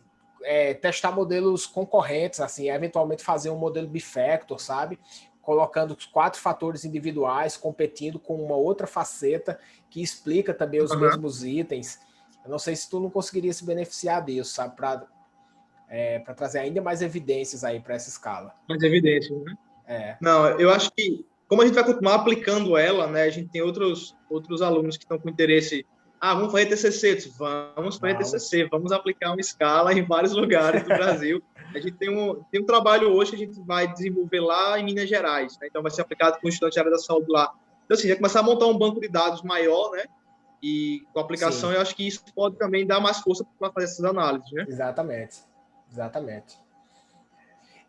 testar modelos concorrentes, assim, eventualmente fazer um modelo bifactor, sabe? Colocando 4 fatores individuais competindo com uma outra faceta que explica também os mesmos itens. Eu não sei se tu não conseguiria se beneficiar disso, sabe? Para trazer ainda mais evidências aí para essa escala. Mais evidências, né? Não, eu acho que, como a gente vai continuar aplicando ela, né? A gente tem outros alunos que estão com interesse. Vamos fazer TCC. Vamos fazer TCC, vamos aplicar uma escala em vários lugares do Brasil. A gente tem um trabalho hoje que a gente vai desenvolver lá em Minas Gerais, né? Então vai ser aplicado com o estudante de área da saúde lá. Então, assim, vai começar a montar um banco de dados maior, né? E com a aplicação, eu acho que isso pode também dar mais força para fazer essas análises, né? Exatamente.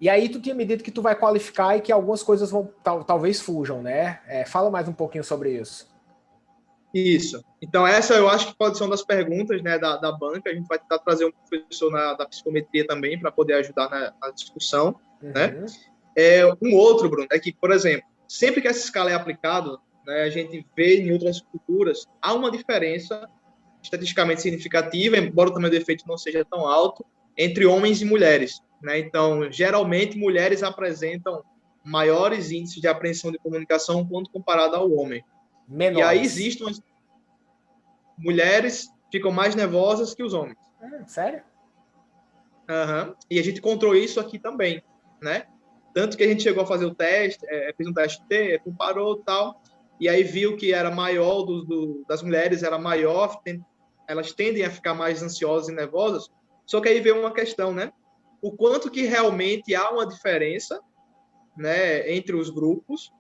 E aí tu tinha me dito que tu vai qualificar e que algumas coisas vão talvez fujam, né? Fala mais um pouquinho sobre isso. Isso. Então, essa eu acho que pode ser uma das perguntas, né, da banca. A gente vai tentar trazer um professor da psicometria também para poder ajudar na discussão, né? Um outro, Bruno, é que, por exemplo, sempre que essa escala é aplicada, né, a gente vê em outras culturas, há uma diferença estatisticamente significativa, embora o tamanho do efeito não seja tão alto, entre homens e mulheres, né? Então, geralmente, mulheres apresentam maiores índices de apreensão de comunicação quando comparado ao homem. Menores. E aí existem mulheres ficam mais nervosas que os homens. Sério? E a gente encontrou isso aqui também, né? Tanto que a gente chegou a fazer o teste, fez um teste T, comparou tal, e aí viu que era maior das mulheres, era maior, elas tendem a ficar mais ansiosas e nervosas. Só que aí veio uma questão, né? O quanto que realmente há uma diferença, né, entre os grupos,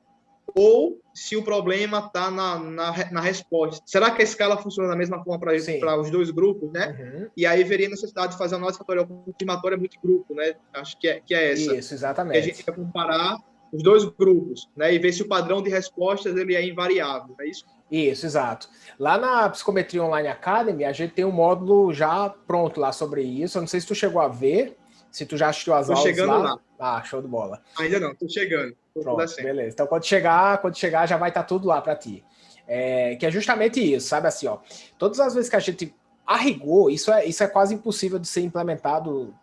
ou se o problema está na resposta. Será que a escala funciona da mesma forma para os dois grupos, né? E aí veria a necessidade de fazer a análise fatorial confirmatória multigrupo, né? Acho que é essa. Isso, exatamente. Que a gente vai comparar os dois grupos, né? E ver se o padrão de respostas ele é invariável, é isso? Isso, exato. Lá na Psicometria Online Academy, a gente tem um módulo já pronto lá sobre isso. Eu não sei se tu chegou a ver, se tu já assistiu as aulas lá. Show de bola. Ainda não, tô chegando. Pronto, beleza. Então, quando chegar, já vai estar tudo lá para ti. Que é justamente isso, sabe assim, ó. Todas as vezes que a gente, a rigor, isso é quase impossível de ser implementado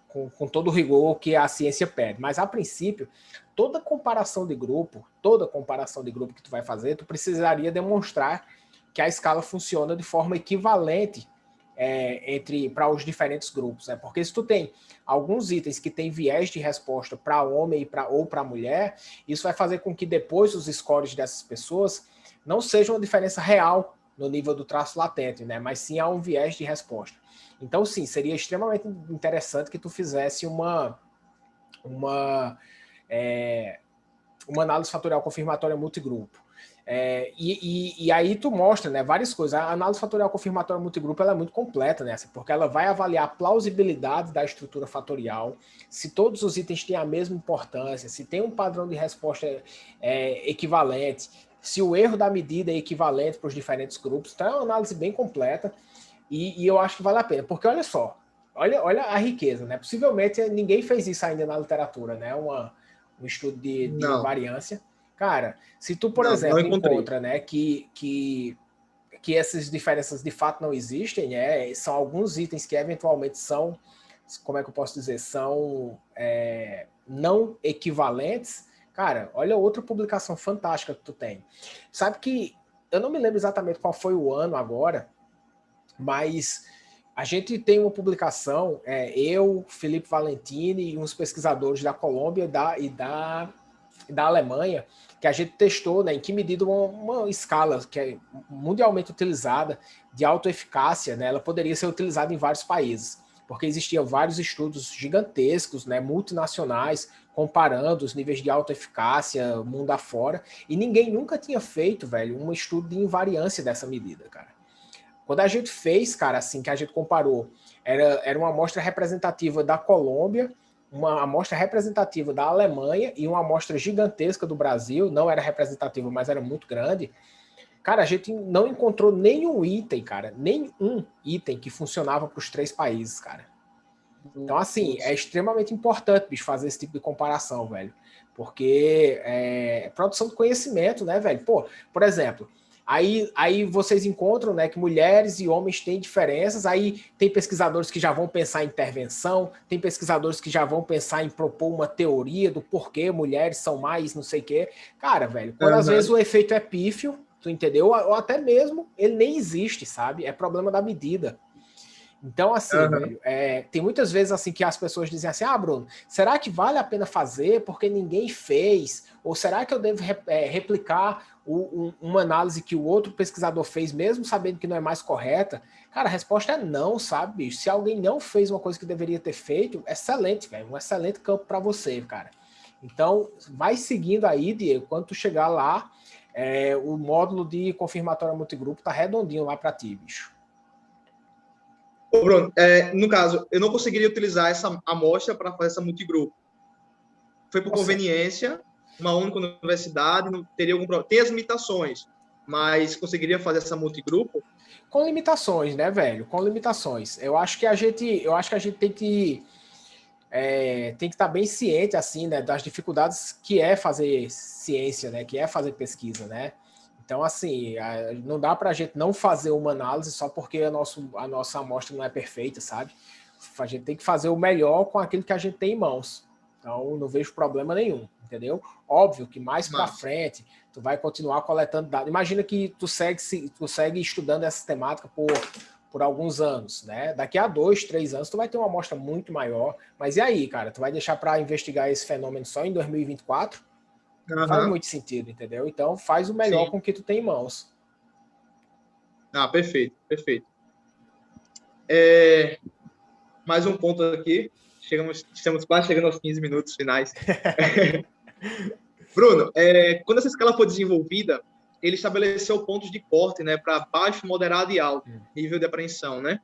com todo o rigor que a ciência pede. Mas, a princípio, toda comparação de grupo que tu vai fazer, tu precisaria demonstrar que a escala funciona de forma equivalente para os diferentes grupos, né? Porque se tu tem alguns itens que têm viés de resposta para homem ou para mulher, isso vai fazer com que depois os scores dessas pessoas não sejam uma diferença real no nível do traço latente, né? Mas sim há um viés de resposta. Então, sim, seria extremamente interessante que tu fizesse uma análise fatorial confirmatória multigrupo. E aí tu mostra, né, várias coisas. A análise fatorial confirmatória multigrupo ela é muito completa, né, porque ela vai avaliar a plausibilidade da estrutura fatorial, se todos os itens têm a mesma importância, se tem um padrão de resposta equivalente, se o erro da medida é equivalente para os diferentes grupos. Então é uma análise bem completa e eu acho que vale a pena, porque olha só, olha a riqueza, né? Possivelmente ninguém fez isso ainda na literatura, né? Um estudo de invariância. Cara, se tu, por exemplo, encontra, né, que essas diferenças de fato não existem, são alguns itens que eventualmente são, como é que eu posso dizer, são não equivalentes, cara, olha outra publicação fantástica que tu tem. Sabe que, eu não me lembro exatamente qual foi o ano agora, mas a gente tem uma publicação, eu, Felipe Valentini e uns pesquisadores da Colômbia e da Alemanha, que a gente testou, né, em que medida uma escala que é mundialmente utilizada de autoeficácia, né, ela poderia ser utilizada em vários países, porque existiam vários estudos gigantescos, né, multinacionais, comparando os níveis de autoeficácia mundo afora, e ninguém nunca tinha feito, velho, um estudo de invariância dessa medida, cara. Quando a gente fez, cara, assim, que a gente comparou, era uma amostra representativa da Colômbia, uma amostra representativa da Alemanha e uma amostra gigantesca do Brasil, não era representativa, mas era muito grande. Cara, a gente não encontrou nenhum item, cara, nenhum item que funcionava para os 3 países, cara. Então, assim, é extremamente importante, bicho, fazer esse tipo de comparação, velho. Porque é produção de conhecimento, né, velho? Pô, por exemplo, aí vocês encontram, né, que mulheres e homens têm diferenças, aí tem pesquisadores que já vão pensar em intervenção, tem pesquisadores que já vão pensar em propor uma teoria do porquê mulheres são mais não sei o quê. Cara, velho, quando às vezes o efeito é pífio, tu entendeu? Ou até mesmo ele nem existe, sabe? É problema da medida. Então, assim, velho, tem muitas vezes assim que as pessoas dizem assim, Bruno, será que vale a pena fazer porque ninguém fez? Ou será que eu devo replicar uma análise que o outro pesquisador fez, mesmo sabendo que não é mais correta? Cara, a resposta é não, sabe, bicho? Se alguém não fez uma coisa que deveria ter feito, excelente, velho, um excelente campo para você, cara. Então, vai seguindo aí, Diego, quando tu chegar lá, o módulo de confirmatória multigrupo tá redondinho lá para ti, bicho. Ô, Bruno, no caso, eu não conseguiria utilizar essa amostra para fazer essa multigrupo. Foi por conveniência, uma única universidade, não teria algum problema. Tem as limitações, mas conseguiria fazer essa multigrupo? Com limitações, né, velho? Com limitações. Eu acho que a gente tem que estar bem ciente, assim, né, das dificuldades que é fazer ciência, né, que é fazer pesquisa, né? Então, assim, não dá para a gente não fazer uma análise só porque a nossa amostra não é perfeita, sabe? A gente tem que fazer o melhor com aquilo que a gente tem em mãos. Então, não vejo problema nenhum, entendeu? Óbvio que mais para frente tu vai continuar coletando dados. Imagina que tu segue estudando essa temática por alguns anos, né? Daqui a 2, 3 anos tu vai ter uma amostra muito maior. Mas e aí, cara? Tu vai deixar para investigar esse fenômeno só em 2024? Não faz muito sentido, entendeu? Então faz o melhor com o que tu tem em mãos. Perfeito, perfeito. Mais um ponto aqui. Estamos quase chegando aos 15 minutos finais. Bruno, quando essa escala foi desenvolvida, ele estabeleceu pontos de corte, né, para baixo, moderado e alto nível de apreensão, né?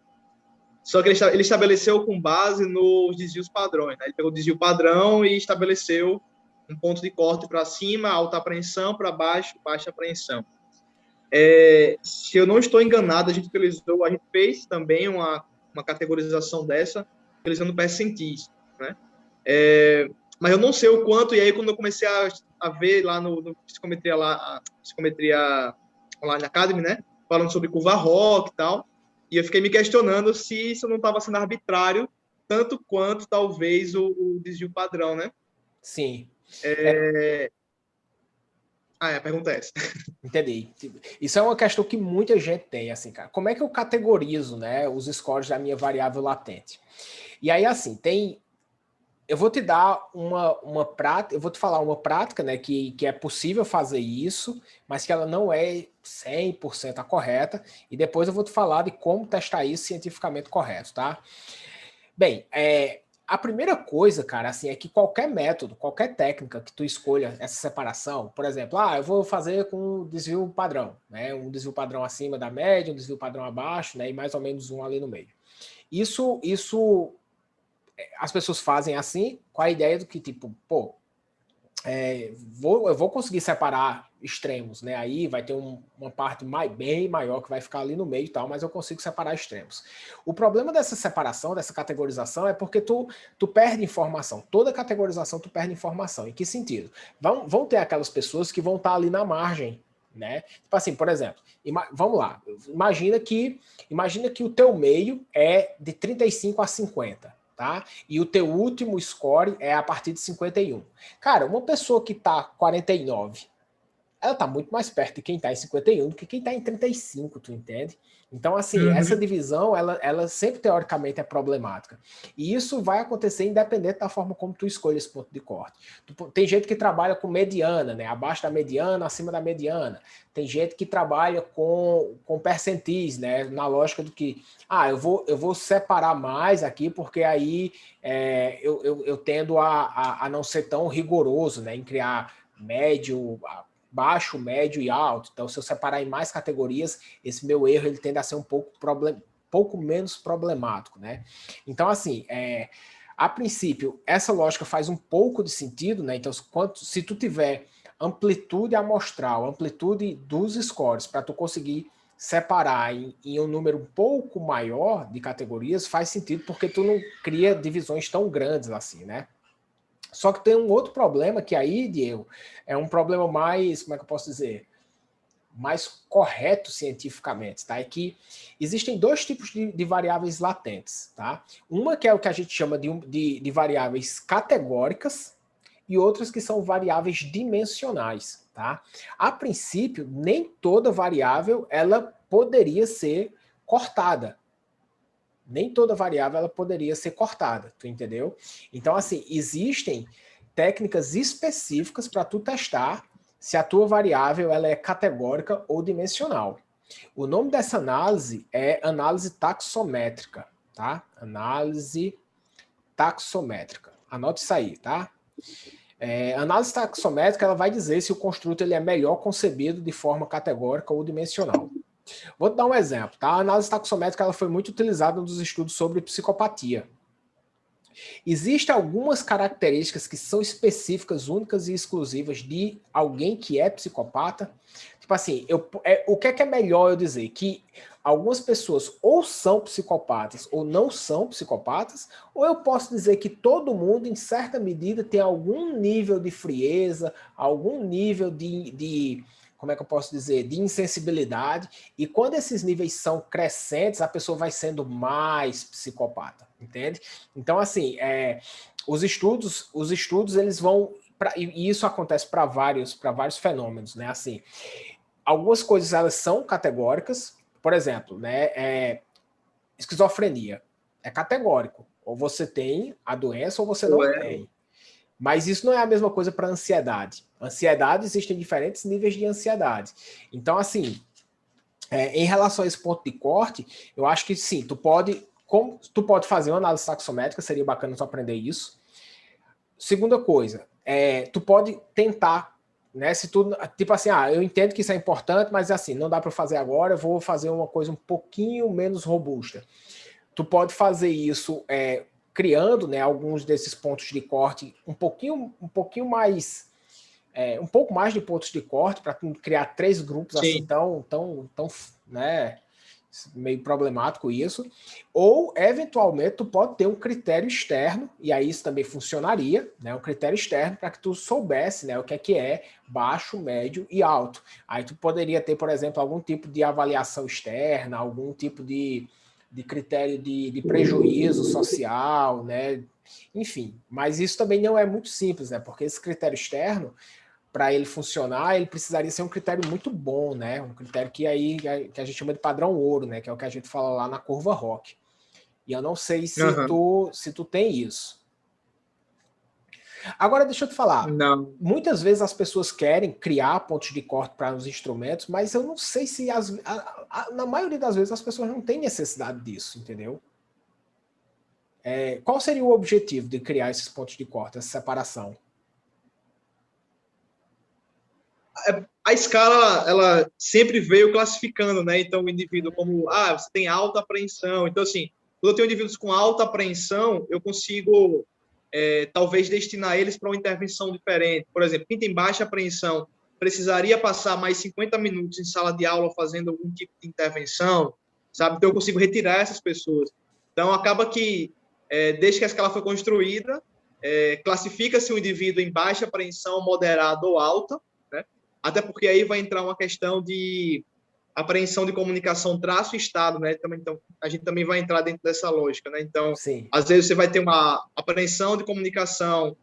Só que ele estabeleceu com base nos desvios padrões, né? Ele pegou o desvio padrão e estabeleceu um ponto de corte para cima, alta apreensão, para baixo, baixa apreensão. Se eu não estou enganado, a gente fez também uma categorização dessa, utilizando percentis, né? Mas eu não sei o quanto, e aí quando eu comecei a ver lá no Psicometria Online Academy, né? Falando sobre curva ROC e tal, e eu fiquei me questionando se isso não estava sendo arbitrário tanto quanto talvez o desvio padrão, né? Sim. A pergunta é essa. Entendi. Isso é uma questão que muita gente tem, assim, cara. Como é que eu categorizo, né, os scores da minha variável latente? E aí, assim, eu vou te dar uma prática, eu vou te falar uma prática, né, que é possível fazer isso, mas que ela não é 100% a correta, e depois eu vou te falar de como testar isso cientificamente correto, tá? Bem, a primeira coisa, cara, assim, é que qualquer método, qualquer técnica que tu escolha essa separação, por exemplo, eu vou fazer com desvio padrão, né? Um desvio padrão acima da média, um desvio padrão abaixo, né? E mais ou menos um ali no meio. Isso as pessoas fazem assim com a ideia do que, tipo, pô, eu vou conseguir separar extremos, né? Aí vai ter uma parte bem maior que vai ficar ali no meio e tal, mas eu consigo separar extremos. O problema dessa separação, dessa categorização, é porque tu perde informação. Toda categorização tu perde informação. Em que sentido? Vão ter aquelas pessoas que vão estar ali na margem, né? Tipo assim, por exemplo, vamos lá. Imagina que o teu meio é de 35 a 50. Tá? E o teu último score é a partir de 51. Cara, uma pessoa que tá 49, ela tá muito mais perto de quem tá em 51 do que quem tá em 35, tu entende? Então, assim, essa divisão, ela sempre teoricamente é problemática. E isso vai acontecer independente da forma como tu escolhe esse ponto de corte. Tem gente que trabalha com mediana, né? Abaixo da mediana, acima da mediana. Tem gente que trabalha com percentis, né? Na lógica do que, eu vou separar mais aqui, porque aí eu tendo a não ser tão rigoroso, né? Em criar médio, baixo, médio e alto. Então, se eu separar em mais categorias, esse meu erro ele tende a ser um pouco menos problemático, né? Então, assim, a princípio, essa lógica faz um pouco de sentido, né? Então, se tu tiver amplitude amostral, amplitude dos scores, para tu conseguir separar em um número um pouco maior de categorias, faz sentido, porque tu não cria divisões tão grandes assim, né? Só que tem um outro problema que aí, Diego, é um problema mais, como é que eu posso dizer, mais correto cientificamente, tá? É que existem dois tipos de variáveis latentes, tá? Uma que é o que a gente chama de variáveis categóricas e outras que são variáveis dimensionais, tá? A princípio, nem toda variável ela poderia ser cortada, nem toda variável ela poderia ser cortada, tu entendeu? Então, assim, existem técnicas específicas para tu testar se a tua variável ela é categórica ou dimensional. O nome dessa análise é análise taxométrica, tá? Análise taxométrica. Anote isso aí, tá? Análise taxométrica ela vai dizer se o construto ele é melhor concebido de forma categórica ou dimensional. Vou te dar um exemplo, tá? A análise taxométrica ela foi muito utilizada nos estudos sobre psicopatia. Existem algumas características que são específicas, únicas e exclusivas de alguém que é psicopata. Tipo assim, o que é melhor eu dizer? Que algumas pessoas ou são psicopatas ou não são psicopatas, ou eu posso dizer que todo mundo, em certa medida, tem algum nível de frieza, algum nível de como é que eu posso dizer, de insensibilidade, e quando esses níveis são crescentes, a pessoa vai sendo mais psicopata, entende? Então, assim, os estudos eles vão, e isso acontece para vários fenômenos, né? Assim, algumas coisas elas são categóricas, por exemplo, né? Esquizofrenia é categórico, ou você tem a doença ou você não tem. Mas isso não é a mesma coisa para ansiedade. Ansiedade, existem diferentes níveis de ansiedade. Então, assim, em relação a esse ponto de corte, eu acho que sim, tu pode fazer uma análise taxométrica, seria bacana tu aprender isso. Segunda coisa, tu pode tentar, né? Se tu, tipo assim, eu entendo que isso é importante, mas assim, não dá para fazer agora, eu vou fazer uma coisa um pouquinho menos robusta. Tu pode fazer isso criando, né, alguns desses pontos de corte um pouquinho mais, um pouco mais de pontos de corte para criar 3 grupos assim tão, né, meio problemático isso. Ou eventualmente tu pode ter um critério externo e aí isso também funcionaria, né, um critério externo para que tu soubesse, né, o que é baixo, médio e alto. Aí tu poderia ter, por exemplo, algum tipo de avaliação externa, algum tipo de critério de prejuízo social, né? Enfim, mas isso também não é muito simples, né? Porque esse critério externo, para ele funcionar, ele precisaria ser um critério muito bom, né? Um critério que a gente chama de padrão ouro, né? Que é o que a gente fala lá na curva ROC. E eu não sei se tu tem isso. Agora, deixa eu te falar. Não. Muitas vezes as pessoas querem criar pontos de corte para os instrumentos, mas eu não sei se na maioria das vezes as pessoas não têm necessidade disso, entendeu? Qual seria o objetivo de criar esses pontos de corte, essa separação? A escala, ela sempre veio classificando, né? Então, o indivíduo como, você tem alta apreensão. Então, assim, quando eu tenho indivíduos com alta apreensão, eu consigo talvez destinar eles para uma intervenção diferente. Por exemplo, quem tem baixa apreensão precisaria passar mais 50 minutos em sala de aula fazendo algum tipo de intervenção, sabe? Então, eu consigo retirar essas pessoas. Então, acaba que, desde que a escala foi construída, classifica-se o indivíduo em baixa apreensão, moderada ou alta, né? Até porque aí vai entrar uma questão de apreensão de comunicação, traço e estado, né? Então, a gente também vai entrar dentro dessa lógica, né? Então, sim, às vezes você vai ter uma apreensão de comunicação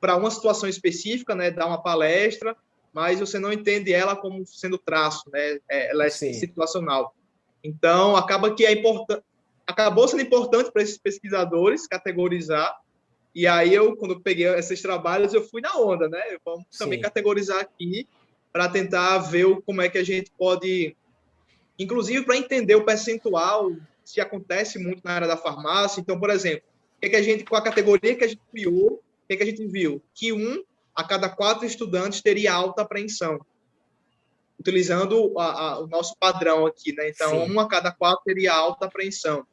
para uma situação específica, né? Dar uma palestra, mas você não entende ela como sendo traço, né? Ela é sim. situacional. Então, acaba que acabou sendo importante para esses pesquisadores categorizar. E aí quando eu peguei esses trabalhos, eu fui na onda, né? Vamos também categorizar aqui para tentar ver como é que a gente pode, inclusive para entender o percentual, se acontece muito na área da farmácia. Então, por exemplo, com a categoria que a gente criou, o que a gente viu? Que 1 a cada 4 estudantes teria alta apreensão, utilizando o nosso padrão aqui, né? Então, sim, 1 a cada 4 teria alta apreensão.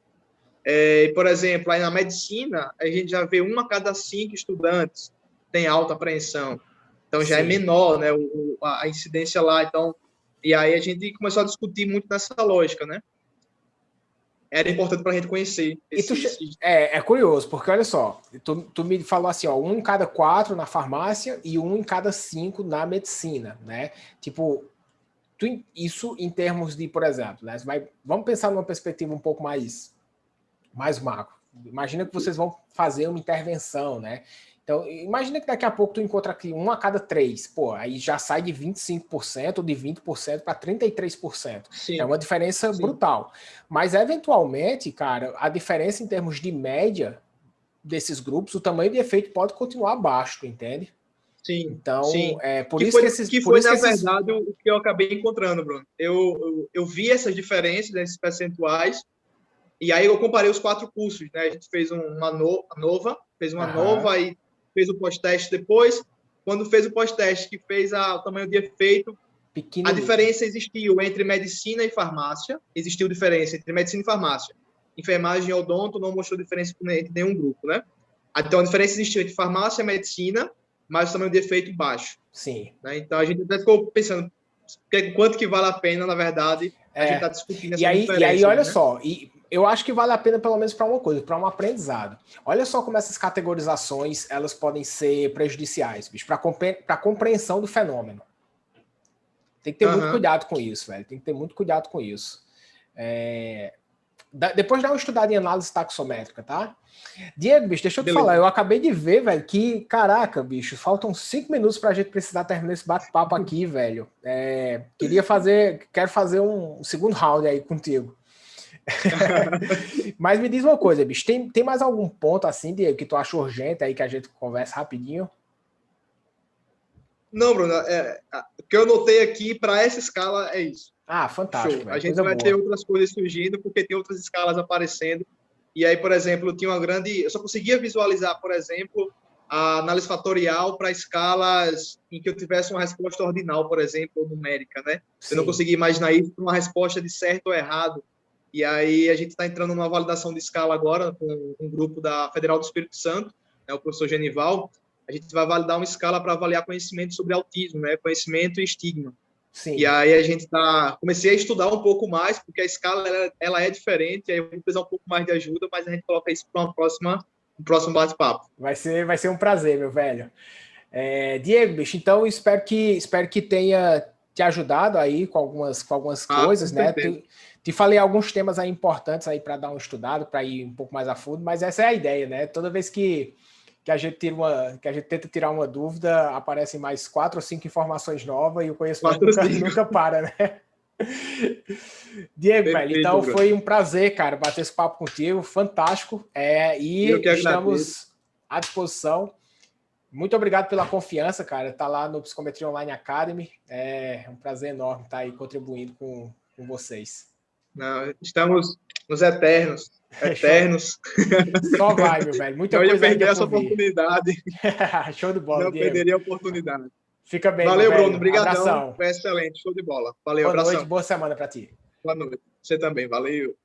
Por exemplo, aí na medicina, a gente já vê 1 a cada 5 estudantes tem alta apreensão. Então, já sim, é menor, né, a incidência lá. Então, e aí a gente começou a discutir muito nessa lógica, né? Era importante para a gente conhecer. É curioso, porque olha só, tu me falou assim, ó, 1 em cada 4 na farmácia e 1 em cada 5 na medicina, né? Tipo, isso em termos de, por exemplo, né? Vamos pensar numa perspectiva um pouco mais macro. Imagina que vocês vão fazer uma intervenção, né? Então, imagina que daqui a pouco tu encontra aqui 1 a cada 3. Pô, aí já sai de 25% ou de 20% para 33%. Sim. É uma diferença, sim, brutal. Mas, eventualmente, cara, a diferença em termos de média desses grupos, o tamanho de efeito pode continuar baixo, entende? Sim, então, sim. Por isso que esses... Que foi, na verdade, o que eu acabei encontrando, Bruno. Eu vi essas diferenças, esses percentuais, e aí eu comparei os 4 cursos, né? A gente fez uma nova, aí fez o pós-teste depois. Quando fez o pós-teste, que fez o tamanho de efeito, a diferença existiu entre medicina e farmácia. Existiu diferença entre medicina e farmácia. Enfermagem e odonto não mostrou diferença entre nenhum grupo, né? Então, a diferença existiu entre farmácia e medicina, mas o tamanho de efeito baixo. Sim. Né? Então, a gente até ficou pensando quanto que vale a pena, na verdade, a gente está discutindo essa diferença. E aí, olha, né, só, eu acho que vale a pena pelo menos para uma coisa, para um aprendizado. Olha só como essas categorizações elas podem ser prejudiciais, bicho, para a compreensão do fenômeno. Tem que ter muito cuidado com isso, velho. Tem que ter muito cuidado com isso. Depois dá uma estudada em análise taxométrica, tá? Diego, bicho, deixa eu te falar. Eu acabei de ver, velho, que, caraca, bicho, faltam 5 minutos pra gente precisar terminar esse bate-papo aqui, velho. Quero fazer um segundo round aí contigo. Mas me diz uma coisa, bicho, tem mais algum ponto assim, Diego, que tu acha urgente aí que a gente converse rapidinho? Não, Bruno, o que eu notei aqui para essa escala é isso. Ah, fantástico. Velho, a gente vai ter outras coisas surgindo porque tem outras escalas aparecendo. E aí, por exemplo, eu só conseguia visualizar, por exemplo, a análise fatorial para escalas em que eu tivesse uma resposta ordinal, por exemplo, ou numérica, né? Sim. Eu não conseguia imaginar isso para uma resposta de certo ou errado. E aí a gente está entrando numa validação de escala agora com um grupo da Federal do Espírito Santo, né, o professor Genival. A gente vai validar uma escala para avaliar conhecimento sobre autismo, né? Conhecimento e estigma. Sim. E aí a gente comecei a estudar um pouco mais, porque a escala ela é diferente, aí eu vou precisar um pouco mais de ajuda, mas a gente coloca isso para um próximo bate-papo. Vai ser um prazer, meu velho. Diego, bicho, então espero que tenha te ajudado aí com algumas coisas, né? Te falei alguns temas aí importantes aí para dar um estudado, para ir um pouco mais a fundo, mas essa é a ideia, né? Toda vez que a gente tenta tirar uma dúvida, aparecem mais 4 ou 5 informações novas e o conhecimento nunca para, né? Diego, Perfeito, velho, então Bruno. foi um prazer, cara, bater esse papo contigo, fantástico. E estamos à disposição. Muito obrigado pela confiança, cara. Tá lá no Psicometria Online Academy. É um prazer enorme estar aí contribuindo com vocês. Não, estamos nos eternos. Eternos. Só vai, meu velho. Muita não coisa ia perder ainda essa oportunidade. Show de bola, não Diego. Perderia a oportunidade. Fica bem, valeu, Bruno. Obrigadão. Abração. Foi excelente. Show de bola. Valeu, boa abração. Noite, boa semana para ti. Boa noite. Você também. Valeu.